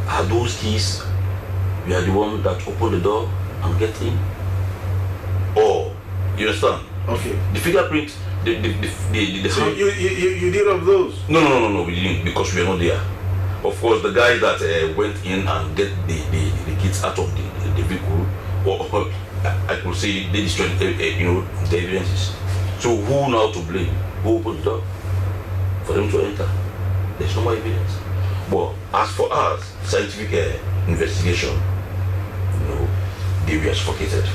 Speaker 13: Are those keys? We are the one that open the door and get in, or you understand?
Speaker 2: Okay.
Speaker 13: The fingerprint,
Speaker 2: So you did of those?
Speaker 13: No, we didn't, because we are not there. Of course, the guys that went in and get the kids out of the vehicle, or I could say they destroyed the evidences. So who now to blame? Who opened the door for them to enter? There's no more evidence. But as for us, scientific investigation, they were suffocated.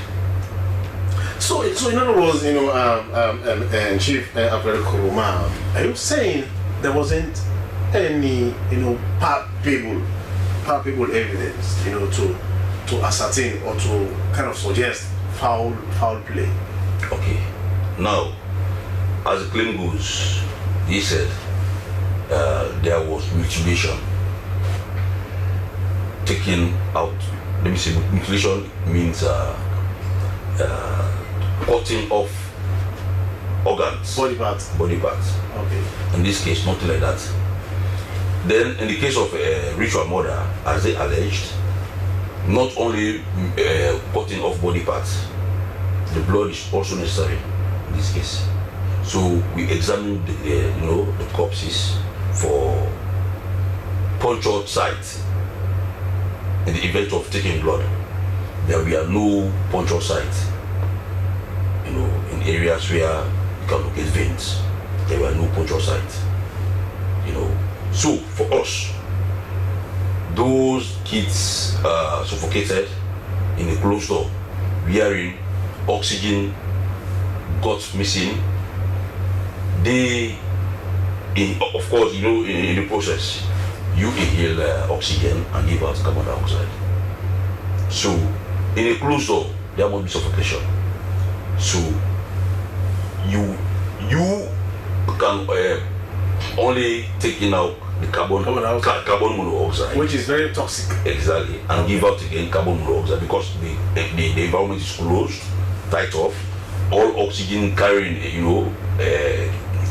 Speaker 2: So in other words, Chief Alfred Kuruma, are you saying there wasn't any, palpable evidence, to ascertain or to kind of suggest foul play?
Speaker 13: Okay. Now, as the claim goes, he said there was mutilation taken out. Let me say, mutilation means cutting off organs,
Speaker 2: body parts.
Speaker 13: Okay. In this case, nothing like that. Then, in the case of ritual murder, as they alleged, not only cutting off body parts, the blood is also necessary in this case. So we examined the corpses for punctured sites. In the event of taking blood, there were no puncture sites. In areas where you can locate veins, there were no puncture sites. So for us, those kids suffocated in a closed door, wherein oxygen got missing. They, of course, in the process, you inhale oxygen and give out carbon dioxide. So in a closed door, there must be suffocation. So you can only take in out the carbon monoxide,
Speaker 2: which is very toxic.
Speaker 13: Exactly, and give out again carbon monoxide because the environment is closed, tight off. All oxygen carrying,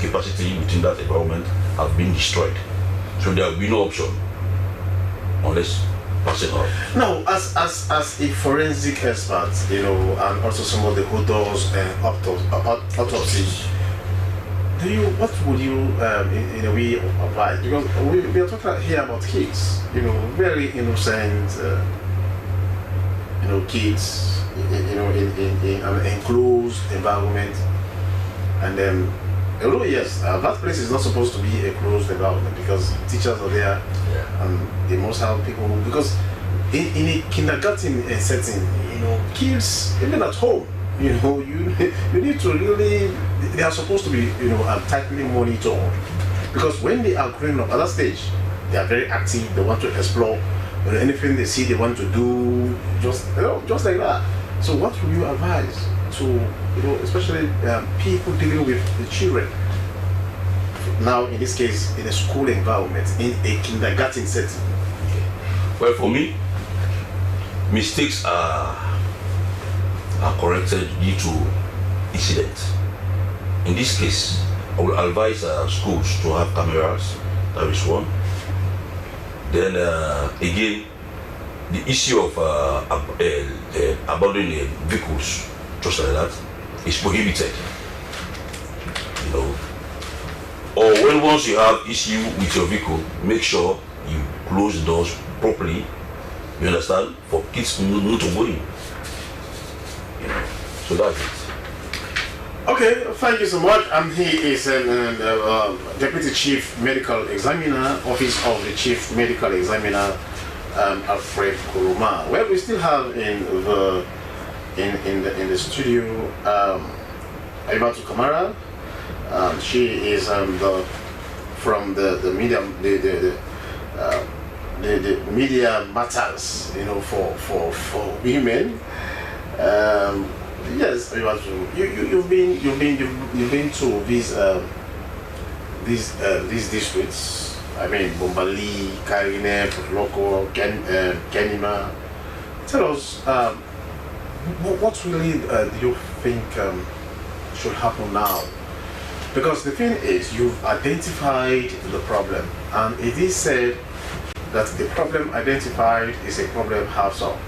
Speaker 13: capacity within that environment have been destroyed. So there will be no option unless passing out.
Speaker 2: Now, as a forensic expert, and also somebody who does autopsy, what would you, in a way, advise? Because we are talking here about kids, very innocent, kids, in an enclosed environment, and then. Although yes, that place is not supposed to be a closed environment because teachers are there, and they must have people. Because in a kindergarten setting, kids even at home, you need to really. They are supposed to be, tightly monitored, because when they are growing up at that stage, they are very active. They want to explore. Anything they see, they want to do, just like that. So, what would you advise to, especially people dealing with the children? Now, in this case, in a school environment, in a kindergarten setting.
Speaker 13: Well, for me, mistakes are corrected due to incidents. In this case, I will advise schools to have cameras. That is one. Then again, the issue of abandoning vehicles just like that is prohibited. Or when once you have issue with your vehicle, make sure you close the doors properly. You understand? For kids not to go in. So that's it.
Speaker 2: Okay, thank you so much. He is Deputy Chief Medical Examiner, Office of the Chief Medical Examiner, Alfred Kuruma. Well, we still have in the studio Aibatu Kamara. She is from the media matters, for women. Yes, you've been to these districts. I mean, Bombali, Karine, Loko, Kenema. Tell us, what really do you think should happen now? Because the thing is, you've identified the problem, and it is said that the problem identified is a problem half solved.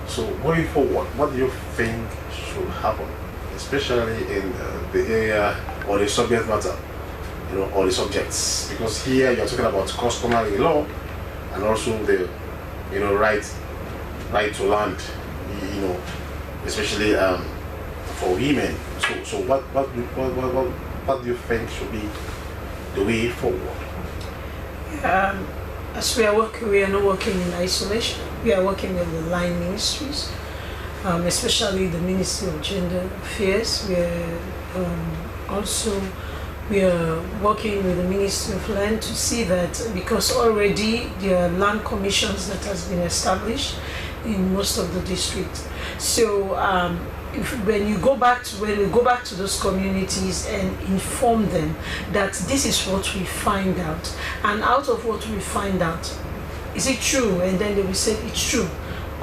Speaker 2: So going forward, what do you think should happen, especially in the area or the subject matter, or the subjects? Because here you're talking about customary law and also the, right to land, especially for women. So what do you think should be the way forward?
Speaker 25: As we are working, we are not working in isolation. We are working with the line ministries, especially the Ministry of Gender Affairs. We are working with the Ministry of Land to see that, because already there are land commissions that has been established in most of the districts. So when we go back to those communities and inform them that this is what we find out, and out of what we find out, is it true? And then they will say it's true.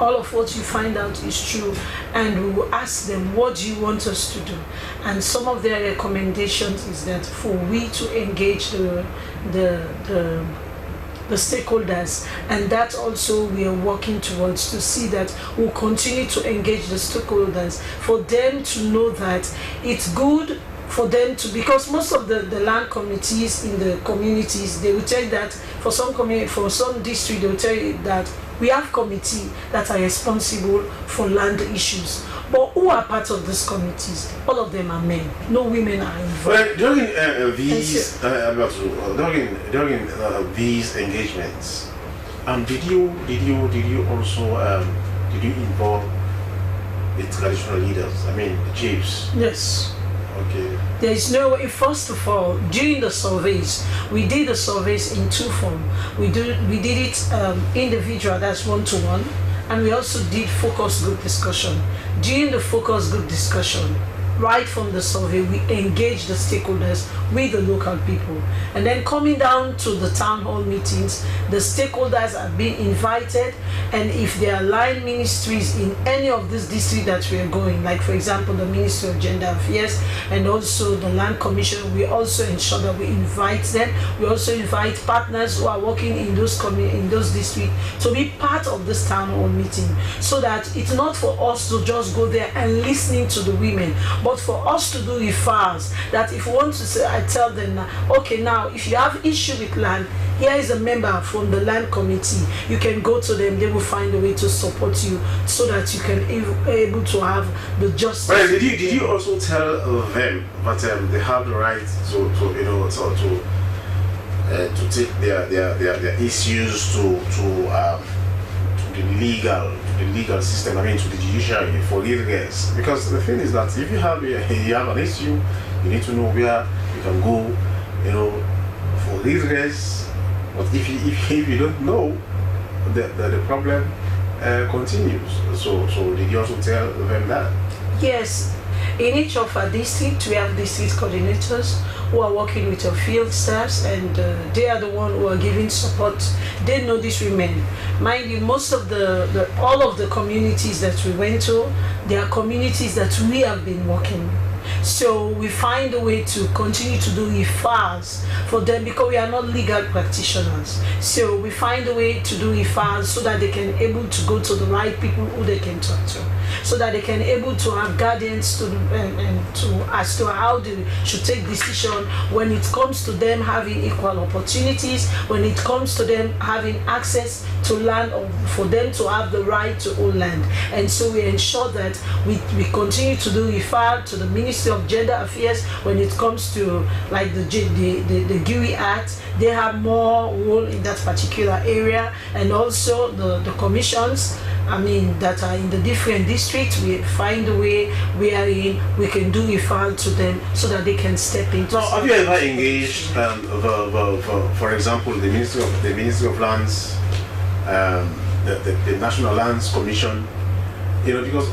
Speaker 25: All of what you find out is true, and we will ask them, what do you want us to do? And some of their recommendations is that for we to engage the stakeholders, and that also we are working towards to see that we'll continue to engage the stakeholders for them to know that it's good for them to, because most of the land committees in the communities, they will tell you that for some district, they will tell you that we have committees that are responsible for land issues. But who are part of these committees? All of them are men. No women are involved.
Speaker 2: Well, during these engagements, did you also involve the traditional leaders? I mean, the chiefs.
Speaker 25: Yes.
Speaker 2: Okay.
Speaker 25: There is no way. First of all, during the surveys, we did the surveys in two forms. We did it individual, that's one-to-one, and we also did focus group discussion. During the focus group discussion, right from the survey, we engage the stakeholders with the local people. And then coming down to the town hall meetings, the stakeholders are being invited, and if there are line ministries in any of this district that we are going, like for example the Ministry of Gender Affairs and also the Land Commission, we also ensure that we invite them. We also invite partners who are working in those districts to be part of this town hall meeting, so that it's not for us to just go there and listening to the women, but for us to do referrals. That if we want to say, I tell them now, okay, now if you have issue with land, here is a member from the land committee. You can go to them. They will find a way to support you so that you can be able to have the justice.
Speaker 2: Well, did you also tell them that they have the right to take their issues to the legal system, I mean to the judiciary for redress? Because the thing is that if you have an issue, you need to know where you can go, for redress. But if you don't know, the problem continues. So did you also tell them that?
Speaker 25: Yes. In each of our districts, we have district coordinators who are working with our field staffs, and they are the ones who are giving support. They know these women. Mind you, most of all of the communities that we went to, they are communities that we have been working with. So we find a way to continue to do referrals for them, because we are not legal practitioners. So we find a way to do referrals so that they can able to go to the right people who they can talk to, so that they can able to have guidance as to how they should take decision when it comes to them having equal opportunities, when it comes to them having access to land, or for them to have the right to own land. And so we ensure that we continue to do referral to the Ministry of Gender Affairs when it comes to like the GUI Act. They have more role in that particular area, and also the commissions, that are in the different districts. We find a way wherein we can do referral to them so that they can step into.
Speaker 2: Now, have you ever engaged, for example, the Ministry of Lands, the National Lands Commission? Because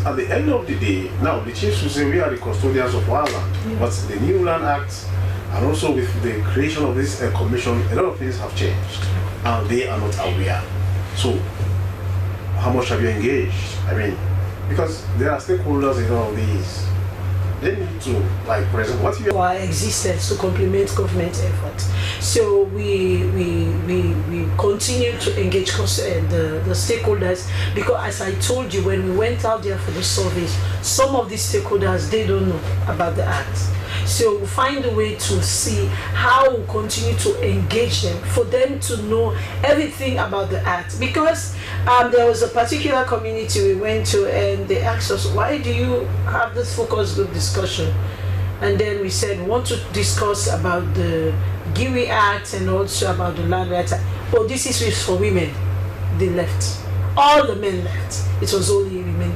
Speaker 2: at the end of the day, now the chiefs will say we are the custodians of our land, but the new Land Act, and also with the creation of this commission, a lot of things have changed, and they are not aware. So, how much have you engaged? Because there are stakeholders in all these. They need to, like, for example, what you
Speaker 25: our existence to complement government efforts. So we continue to engage the stakeholders, because as I told you, when we went out there for the surveys, some of these stakeholders, they don't know about the act. So we find a way to see how we continue to engage them, for them to know everything about the act. Because there was a particular community we went to, and they asked us, why do you have this focus group discussion? And then we said, we want to discuss about the GUI Act and also about the Land Rights Act. Oh, this is for women. They left. All the men left. It was only women.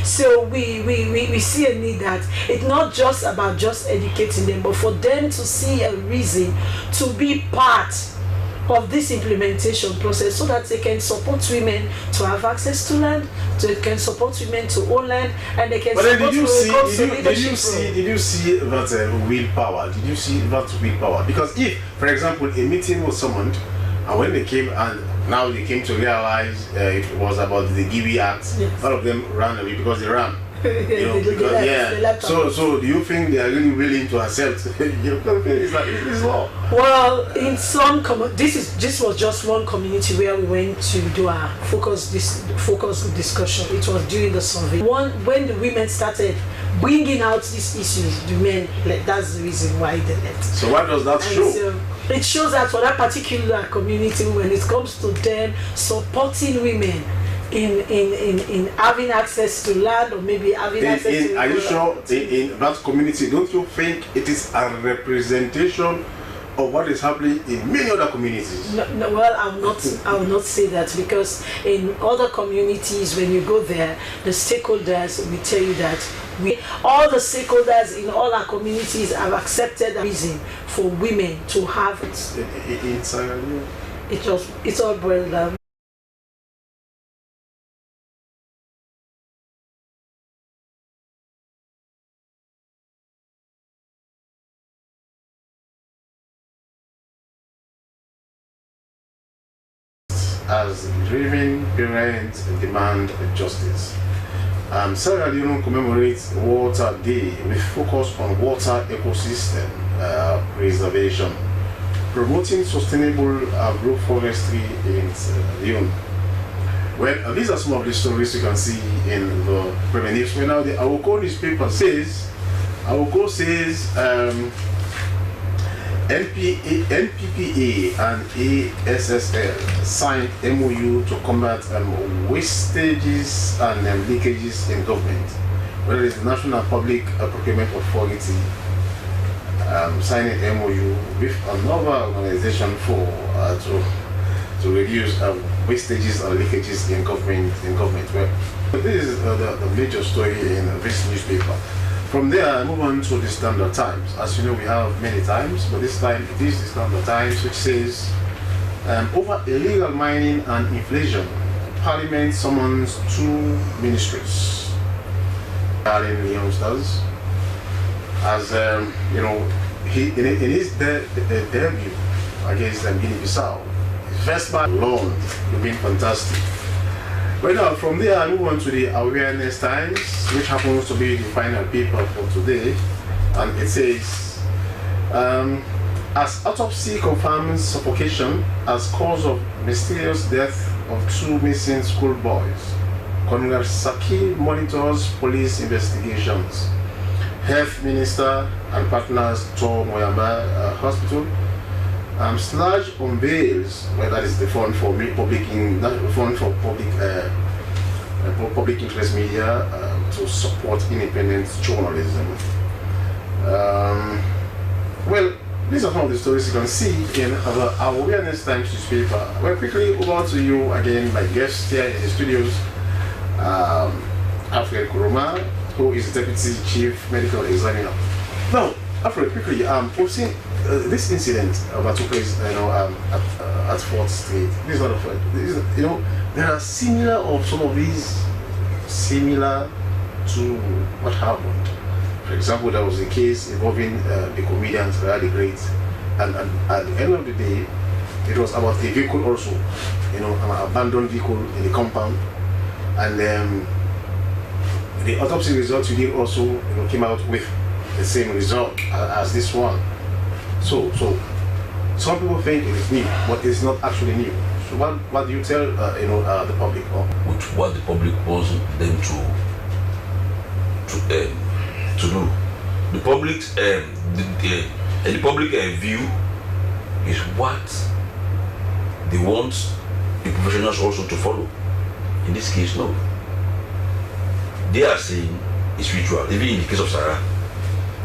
Speaker 25: So we see a need that it's not just about just educating them, but for them to see a reason to be part of this implementation process, so that they can support women to have access to land, they can support women to own land, and they can support
Speaker 2: did you see that willpower? Did you see that willpower? Because if, for example, a meeting was summoned, and when they came, and now they came to realize it was about the GUI Act, all of them ran away because they ran. So do you think they are really willing to accept? It's law.
Speaker 25: Well, in some this was just one community where we went to do our focus discussion. It was during the survey. When the women started bringing out these issues, the men, that's the reason why they left.
Speaker 2: So what does that show?
Speaker 25: So it shows that for that particular community, when it comes to them supporting women in having access to land, or maybe having access to...
Speaker 2: Are you sure in that community, don't you think it is a representation of what is happening in many other communities?
Speaker 25: No, well, I will not say that, because in other communities, when you go there, the stakeholders will tell you that all the stakeholders in all our communities have accepted the reason for women to have it.
Speaker 2: In Sierra Leone?
Speaker 25: It's all boiled down.
Speaker 2: As driven parents demand justice. Sierra Leone commemorates Water Day with focus on water ecosystem preservation, promoting sustainable agroforestry in Sierra Leone. Well, these are some of the stories you can see in the preventives. Well, now the Awoko newspaper says, NPPA and ASSL signed MOU to combat wastages and leakages in government. Whether it's the National Public Procurement Authority signing MOU with another organization for to reduce wastages and leakages in government. Well, this is the major story in this newspaper. From there, I move on to the Standard Times. As you know, we have many times, but this time it is the Standard Times, which says, over illegal mining and inflation, Parliament summons 2 ministries. Darling youngsters, as you know, in his debut against Guinea-Bissau, his first match alone, he's been fantastic. Well, now from there, I move on to the Awareness Times, which happens to be the final paper for today, and it says, as autopsy confirms suffocation as cause of mysterious death of 2 missing schoolboys, Kongasaki monitors police investigations. Health Minister and partners tour Moyamba Hospital. Sludge unveils, well, that is the fund for public interest media to support independent journalism. Well, these are some of the stories you can see in our Awareness Times newspaper. Well, quickly over to you again, my guest here in the studios, Alfred Kuroma, who is Deputy Chief Medical Examiner. Now, Alfred, quickly, we've seen this incident that took place, at 4th Street. This is not a fact. You know, there are some of these similar to what happened. For example, there was a case involving the comedians, the great, and at the end of the day, it was about a vehicle also, an abandoned vehicle in the compound, and the autopsy results we did also came out with the same result as this one. So some people think it is new, but it's not actually new. So what do you tell the public?
Speaker 13: Which what the public wants them to do. The public's the public view is what they want the professionals also to follow. In this case, no. They are saying it's ritual. Even in the case of Sarah,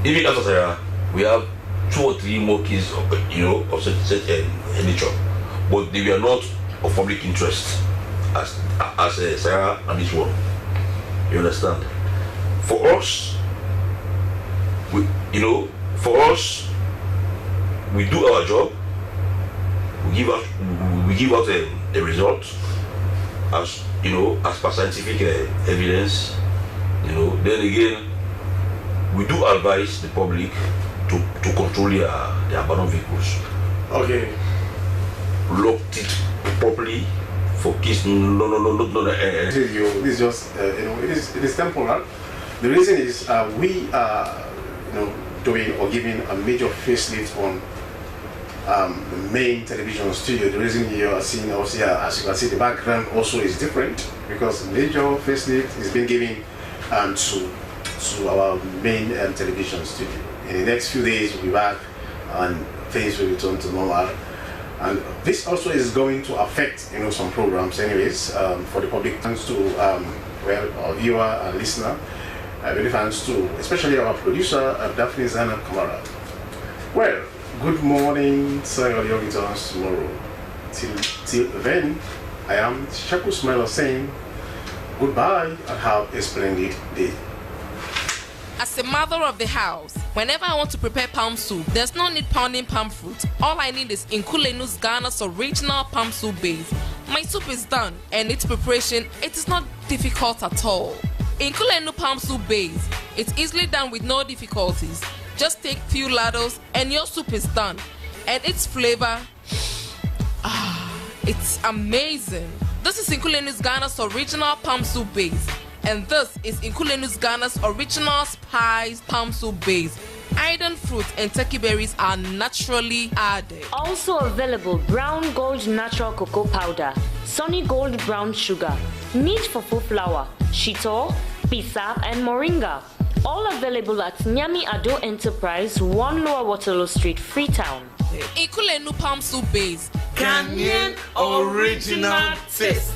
Speaker 13: even after Sarah, we have 2 or 3 more cases of such nature, but they were not of public interest as Sarah and this one. You understand? For us, we do our job. We give out a result as as per scientific evidence. Then again, we do advise the public to control their abandoned vehicles.
Speaker 2: Okay.
Speaker 13: Locked it properly for kids. No.
Speaker 2: This is just it is temporal. The reason is we are doing or giving a major facelift on the main television studio. The reason you are seeing us here, as you can see, the background also is different because major facelift is being given to our main television studio. In the next few days, we'll be back and things will return to normal. And this also is going to affect some programs anyways for the public. Thanks to our viewer and listener. Many thanks to especially our producer Daphne Zainab Kamara. Well, Good morning, Sierra Leone tomorrow. Till then, I am Shaku Smiler saying goodbye and have a splendid day.
Speaker 9: As a mother of the house, whenever I want to prepare palm soup, there's no need pounding palm fruit. All I need is Nkulenu's Ghana's original palm soup base. My soup is done, and its preparation, it is not difficult at all. Nkulenu palm soup base, it's easily done with no difficulties. Just take few ladles and your soup is done. And its flavor, it's amazing. This is Nkulenu's Ghana's original palm soup base. And this is Nkulenu's Ghana's original spiced palm soup base. Iron fruit and turkey berries are naturally added.
Speaker 11: Also available brown gold natural cocoa powder, sunny gold brown sugar, neat fufu flour, shito, pisap, and moringa. All available at Nyami Ado Enterprise, 1 Lower Waterloo Street, Freetown.
Speaker 9: Nkulenu palm soup base.
Speaker 12: Ghanaian original taste.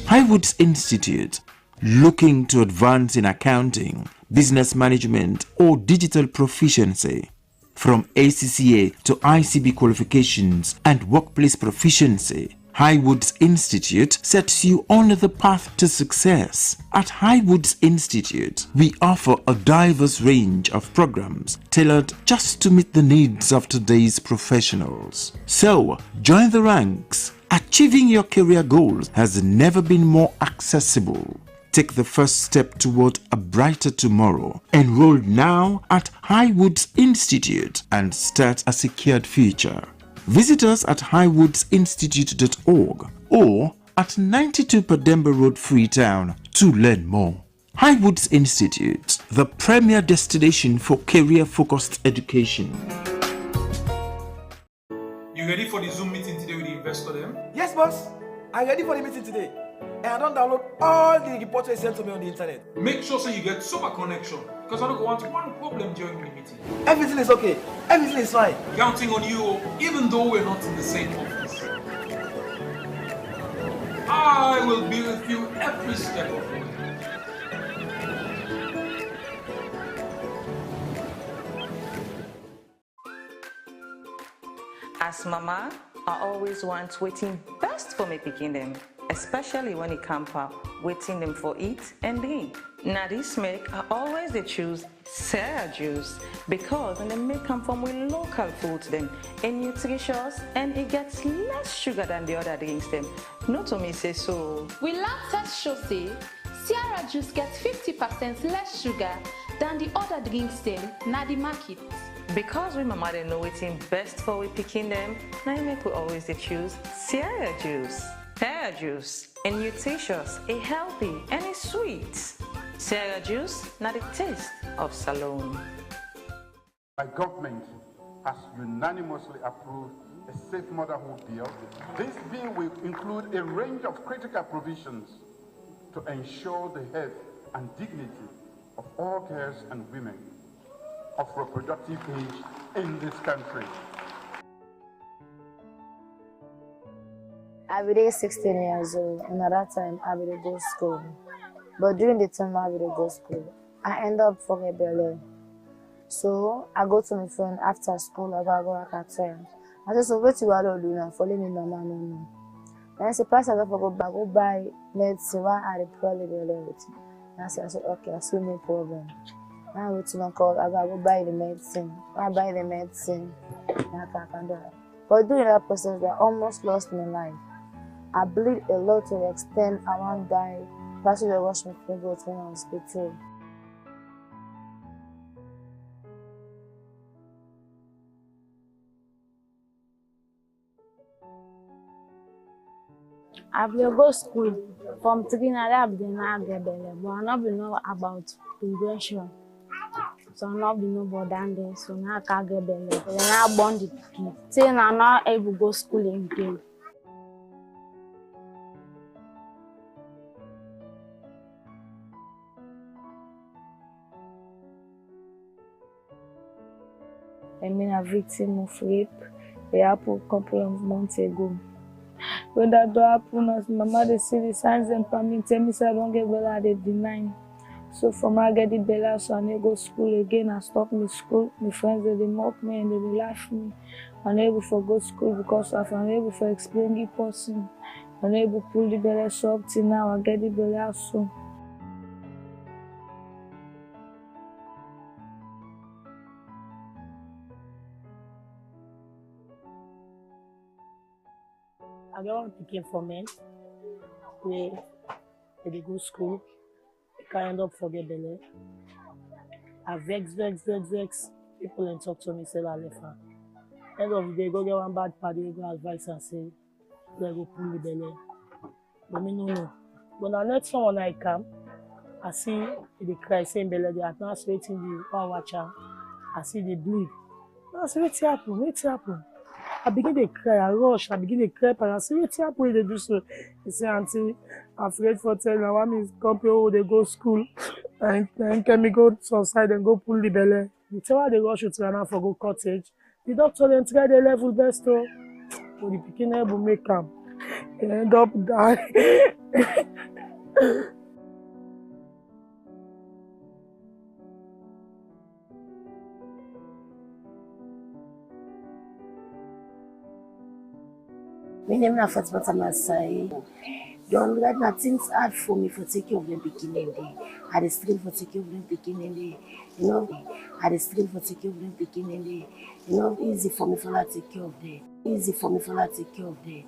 Speaker 5: Highwoods Institute, looking to advance in accounting, business management, or digital proficiency. From ACCA to ICB qualifications and workplace proficiency, Highwoods Institute sets you on the path to success. At Highwoods Institute, we offer a diverse range of programs tailored just to meet the needs of today's professionals. So, join the ranks. Achieving your career goals has never been more accessible. Take the first step toward a brighter tomorrow. Enroll now at Highwoods Institute and start a secured future. Visit us at highwoodsinstitute.org or at 92 Pademba Road, Freetown to learn more. Highwoods Institute, the premier destination for career-focused education.
Speaker 7: You ready for the Zoom meeting today with the investor then?
Speaker 14: Yes, boss. I'm ready for the meeting today. And I don't download all the reports they sent to me on the internet.
Speaker 7: Make sure so you get super connection because I don't want one problem during the meeting.
Speaker 14: Everything is okay. Everything is fine.
Speaker 7: Counting on you even though we're not in the same office. I will be with you every step of the way.
Speaker 15: As mama, I always want waiting best for me picking them, especially when it comes up waiting them for eat and drink. Now this make I always they choose Sierra juice because they make come from with local foods them and nutritious and it gets less sugar than the other drinks them. Not to me say so.
Speaker 16: We lab test show say Sierra juice gets 50% less sugar than the other drinks them na the market.
Speaker 15: Because we mama they know waiting best for we picking them, now you make we always they choose Sierra juice. Sierra juice is nutritious, it's healthy and it's sweet. Sierra juice, not the taste of Salone.
Speaker 17: My government has unanimously approved a safe motherhood bill. This bill will include a range of critical provisions to ensure the health and dignity of all girls and women of reproductive age in this country.
Speaker 18: I was 16 years old, and at that time I would go to school. But during the time I would go to school, I ended up forgetting belly. So I go to my friend after school, I go back at time. I said, so what you want to do now? Follow me, mama, no. And I said, Pastor, I go back, go buy medicine, why are the problem belly? And I said, okay, I see no problem. I go to my call, I go buy the medicine. I buy the medicine, and I can't do it. But during that process, I almost lost my life. I bleed a lot to the extent I want to die. Pastor, they watch me go to the hospital. I will go school from 3 na I be na get belle, but I not be know about prevention. So I not be know about that, so now I can't get belle. Then I born the pikin. Till now, not able to go school again. I mean, a victim of rape. It happened a couple of months ago. When that door happened, as my mother see the signs and me tell me say I don't get belle, they deny. So for me, I get the belle, so I need to go school again. I stop my school. My friends they mock me and they laugh me. I'm not able to go to school because I'm unable to explain the person. I'm not able to pull the belle so up till now. I get the belle soon.
Speaker 25: I get one picking for men. They go school. They can end up forget belle. I vex. People and talk to me say I left her. End of the day, go get one bad party, go advice and say, let go pull the belly. But me no. But the next one when I come, I see the cry saying belly, they are not waiting the one watcher. I see the bleed. I say, what's happen? I begin to cry, I rush, I begin to cry, and I say, what's happening? They do so. He say, auntie, I'm afraid for telling her, one is company who they go school, and can me go to outside and go pull the belly. You tell her they rush you to Ghana for go cottage. The doctor then try the level best, but the pikin will make him. He end up die.
Speaker 18: My name is Fatima Masai. Don't let nothing hard for me for taking of them beginning day. I had stream for taking of them beginning day. You know, I had stream for taking of them beginning day. You know, easy for me for that take care of them. Easy for me for that take care of them.